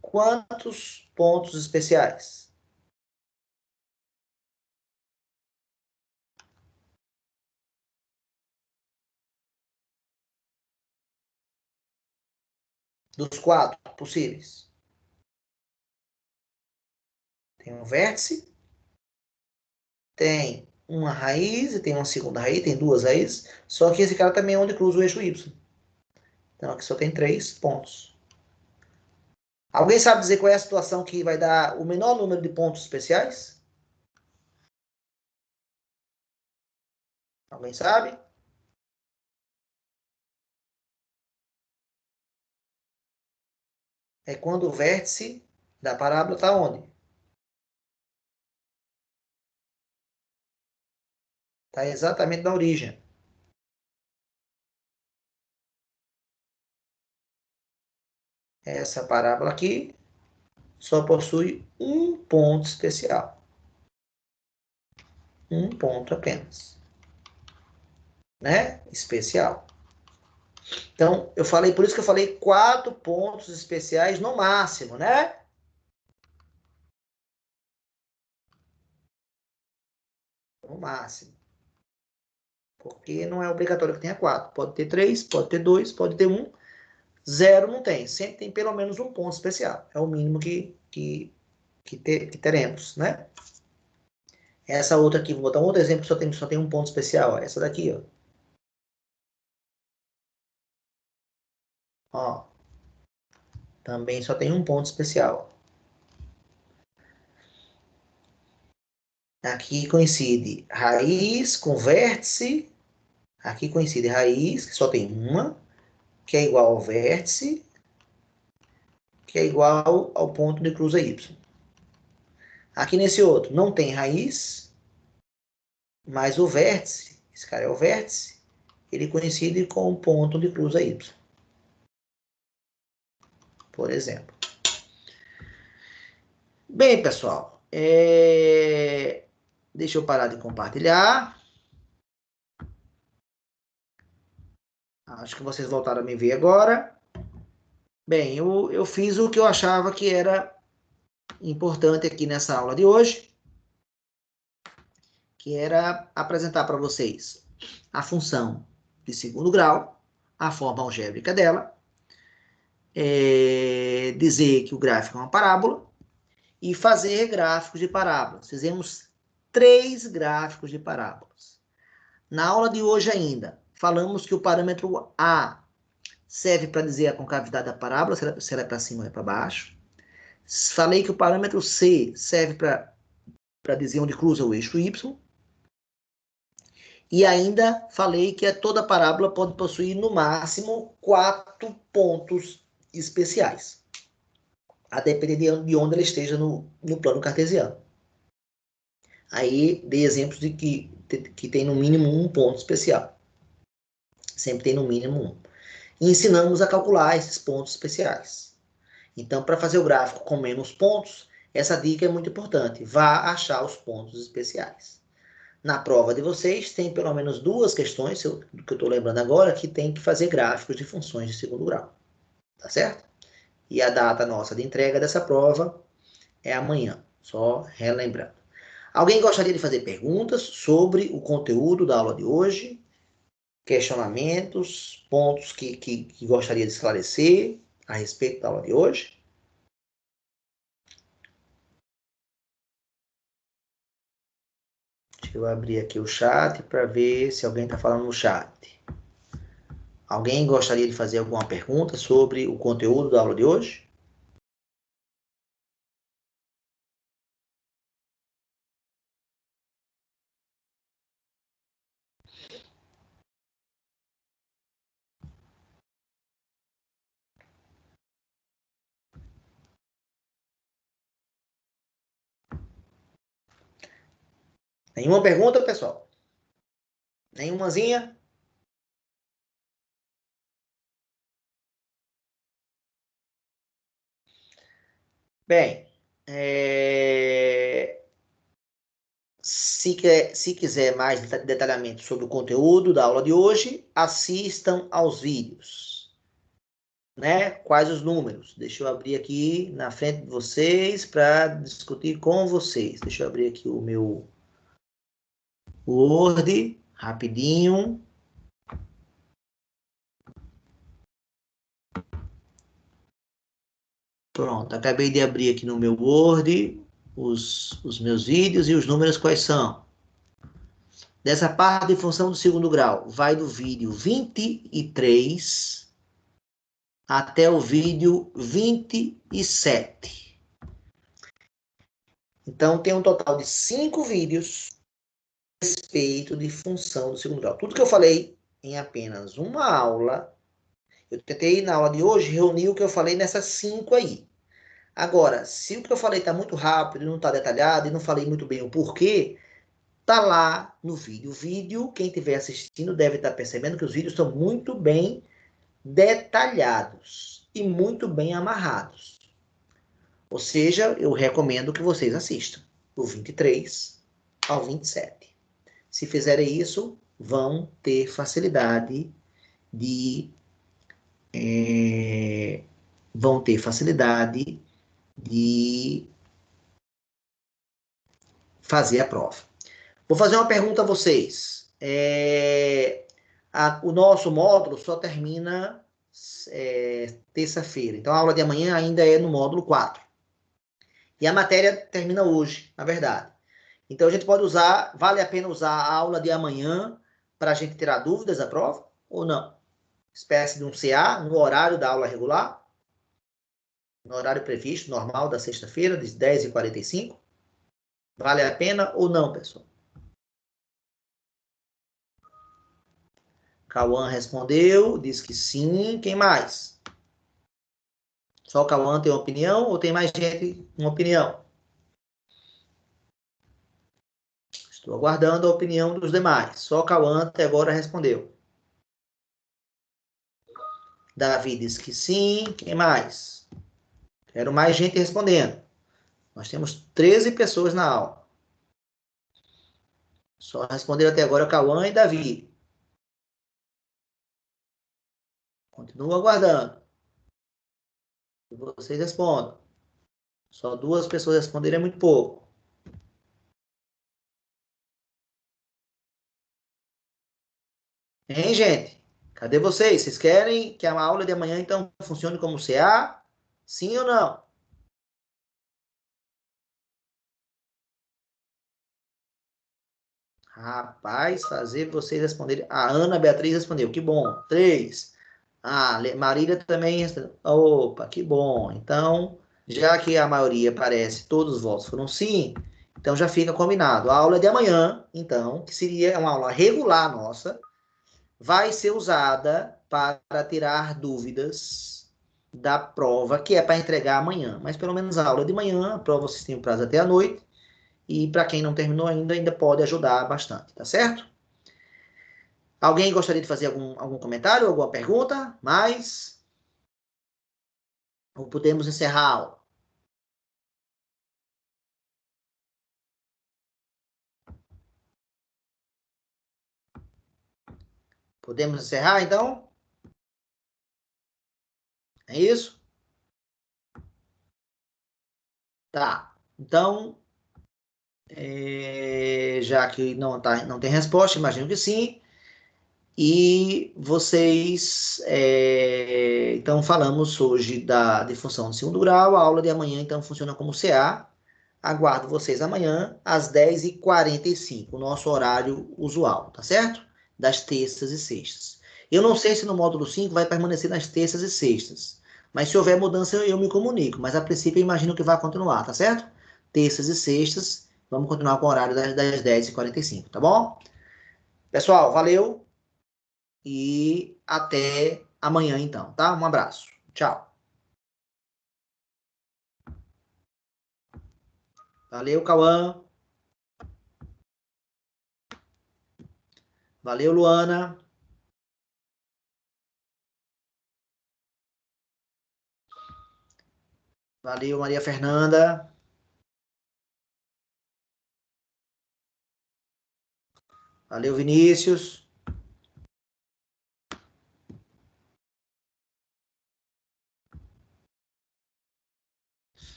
quantos pontos especiais? Dos 4 possíveis. Tem um vértice, tem uma raiz e tem uma segunda raiz, tem 2 raízes, só que esse cara também é onde cruza o eixo Y. Então aqui só tem 3 pontos. Alguém sabe dizer qual é a situação que vai dar o menor número de pontos especiais? Alguém sabe? É quando o vértice da parábola está onde? Está exatamente na origem. Essa parábola aqui só possui um ponto especial. Um ponto apenas. Né? Especial. Então, eu falei, por isso que eu falei 4 pontos especiais no máximo, né? No máximo. Porque não é obrigatório que tenha 4. Pode ter 3, pode ter 2, pode ter 1. 0 não tem. Sempre tem pelo menos um ponto especial. É o mínimo que teremos, né? Essa outra aqui, vou botar um outro exemplo que só tem um ponto especial. Ó. Essa daqui, ó. Ó. Também só tem um ponto especial. Aqui coincide raiz com vértice. Aqui coincide raiz, que só tem uma, que é igual ao vértice, que é igual ao ponto de cruza Y. Aqui nesse outro não tem raiz, mas o vértice, esse cara é o vértice, ele coincide com o ponto de cruza Y. Por exemplo. Bem, pessoal, deixa eu parar de compartilhar. Acho que vocês voltaram a me ver agora. Bem, eu fiz o que eu achava que era importante aqui nessa aula de hoje, que era apresentar para vocês a função de segundo grau, a forma algébrica dela, dizer que o gráfico é uma parábola e fazer gráficos de parábolas. Fizemos 3 gráficos de parábolas. Na aula de hoje ainda, falamos que o parâmetro A serve para dizer a concavidade da parábola, se ela é para cima ou é para baixo. Falei que o parâmetro C serve para dizer onde cruza o eixo Y. E ainda falei que toda parábola pode possuir, no máximo, 4 pontos especiais, a depender de onde ela esteja no plano cartesiano. Aí dei exemplos de que tem no mínimo um ponto especial. Sempre tem no mínimo um. E ensinamos a calcular esses pontos especiais. Então, para fazer o gráfico com menos pontos, essa dica é muito importante. Vá achar os pontos especiais. Na prova de vocês, tem pelo menos 2 questões, que eu estou lembrando agora, que tem que fazer gráficos de funções de segundo grau. Tá certo? E a data nossa de entrega dessa prova é amanhã. Só relembrando. Alguém gostaria de fazer perguntas sobre o conteúdo da aula de hoje? Questionamentos, pontos que gostaria de esclarecer a respeito da aula de hoje? Deixa eu abrir aqui o chat para ver se alguém está falando no chat. Alguém gostaria de fazer alguma pergunta sobre o conteúdo da aula de hoje? Nenhuma pergunta, pessoal? Nenhumazinha? Bem, se quiser mais detalhamento sobre o conteúdo da aula de hoje, assistam aos vídeos, né? Quais os números? Deixa eu abrir aqui na frente de vocês para discutir com vocês. Deixa eu abrir aqui o meu Word, rapidinho. Pronto, acabei de abrir aqui no meu Word os meus vídeos e os números quais são. Dessa parte de função do segundo grau, vai do vídeo 23 até o vídeo 27. Então, tem um total de 5 vídeos a respeito de função do segundo grau. Tudo que eu falei em apenas uma aula, eu tentei na aula de hoje reunir o que eu falei nessas 5 aí. Agora, se o que eu falei está muito rápido e não está detalhado e não falei muito bem o porquê, tá lá no vídeo. O vídeo, quem estiver assistindo deve estar percebendo que os vídeos estão muito bem detalhados e muito bem amarrados. Ou seja, eu recomendo que vocês assistam do 23 ao 27. Se fizerem isso, vão ter facilidade de fazer a prova. Vou fazer uma pergunta a vocês. O nosso módulo só termina terça-feira. Então, a aula de amanhã ainda é no módulo 4. E a matéria termina hoje, na verdade. Então, a gente pode usar, vale a pena usar a aula de amanhã para a gente tirar dúvidas da prova ou não? Espécie de um CA no horário da aula regular, no horário previsto, normal, da sexta-feira, de 10h45. Vale a pena ou não, pessoal? Cauã respondeu, disse que sim. Quem mais? Só o Cauã tem uma opinião ou tem mais gente com uma opinião? Estou aguardando a opinião dos demais. Só o Cauã até agora respondeu. Davi disse que sim. Quem mais? Quero mais gente respondendo. Nós temos 13 pessoas na aula. Só responderam até agora Cauã e Davi. Continuo aguardando. E vocês respondam. Só 2 pessoas responderem é muito pouco. Hein, gente? Cadê vocês? Vocês querem que a aula de amanhã, então, funcione como CA? Sim ou não? Rapaz, fazer vocês responderem. A Ana Beatriz respondeu. Que bom. 3. Marília também respondeu. Opa, que bom. Então, já que a maioria parece, todos os votos foram sim, então já fica combinado. A aula de amanhã, então, que seria uma aula regular nossa, vai ser usada para tirar dúvidas da prova, que é para entregar amanhã. Mas pelo menos a aula de manhã, a prova vocês têm prazo até a noite. E para quem não terminou ainda pode ajudar bastante, tá certo? Alguém gostaria de fazer algum comentário, alguma pergunta? Mais? Ou podemos encerrar a aula? Podemos encerrar, então? É isso? Tá. Então, já que não tem resposta, imagino que sim. E vocês, então, falamos hoje de função de segundo grau. A aula de amanhã, então, funciona como CA. Aguardo vocês amanhã, às 10h45, o nosso horário usual, tá certo? Das terças e sextas. Eu não sei se no módulo 5 vai permanecer nas terças e sextas, mas se houver mudança eu me comunico. Mas a princípio eu imagino que vai continuar, tá certo? Terças e sextas, vamos continuar com o horário das 10h45, tá bom? Pessoal, valeu! E até amanhã, então, tá? Um abraço. Tchau. Valeu, Cauã. Valeu, Luana. Valeu, Maria Fernanda. Valeu, Vinícius.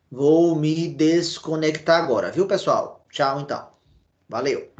Vou me desconectar agora, viu, pessoal? Tchau, então. Valeu.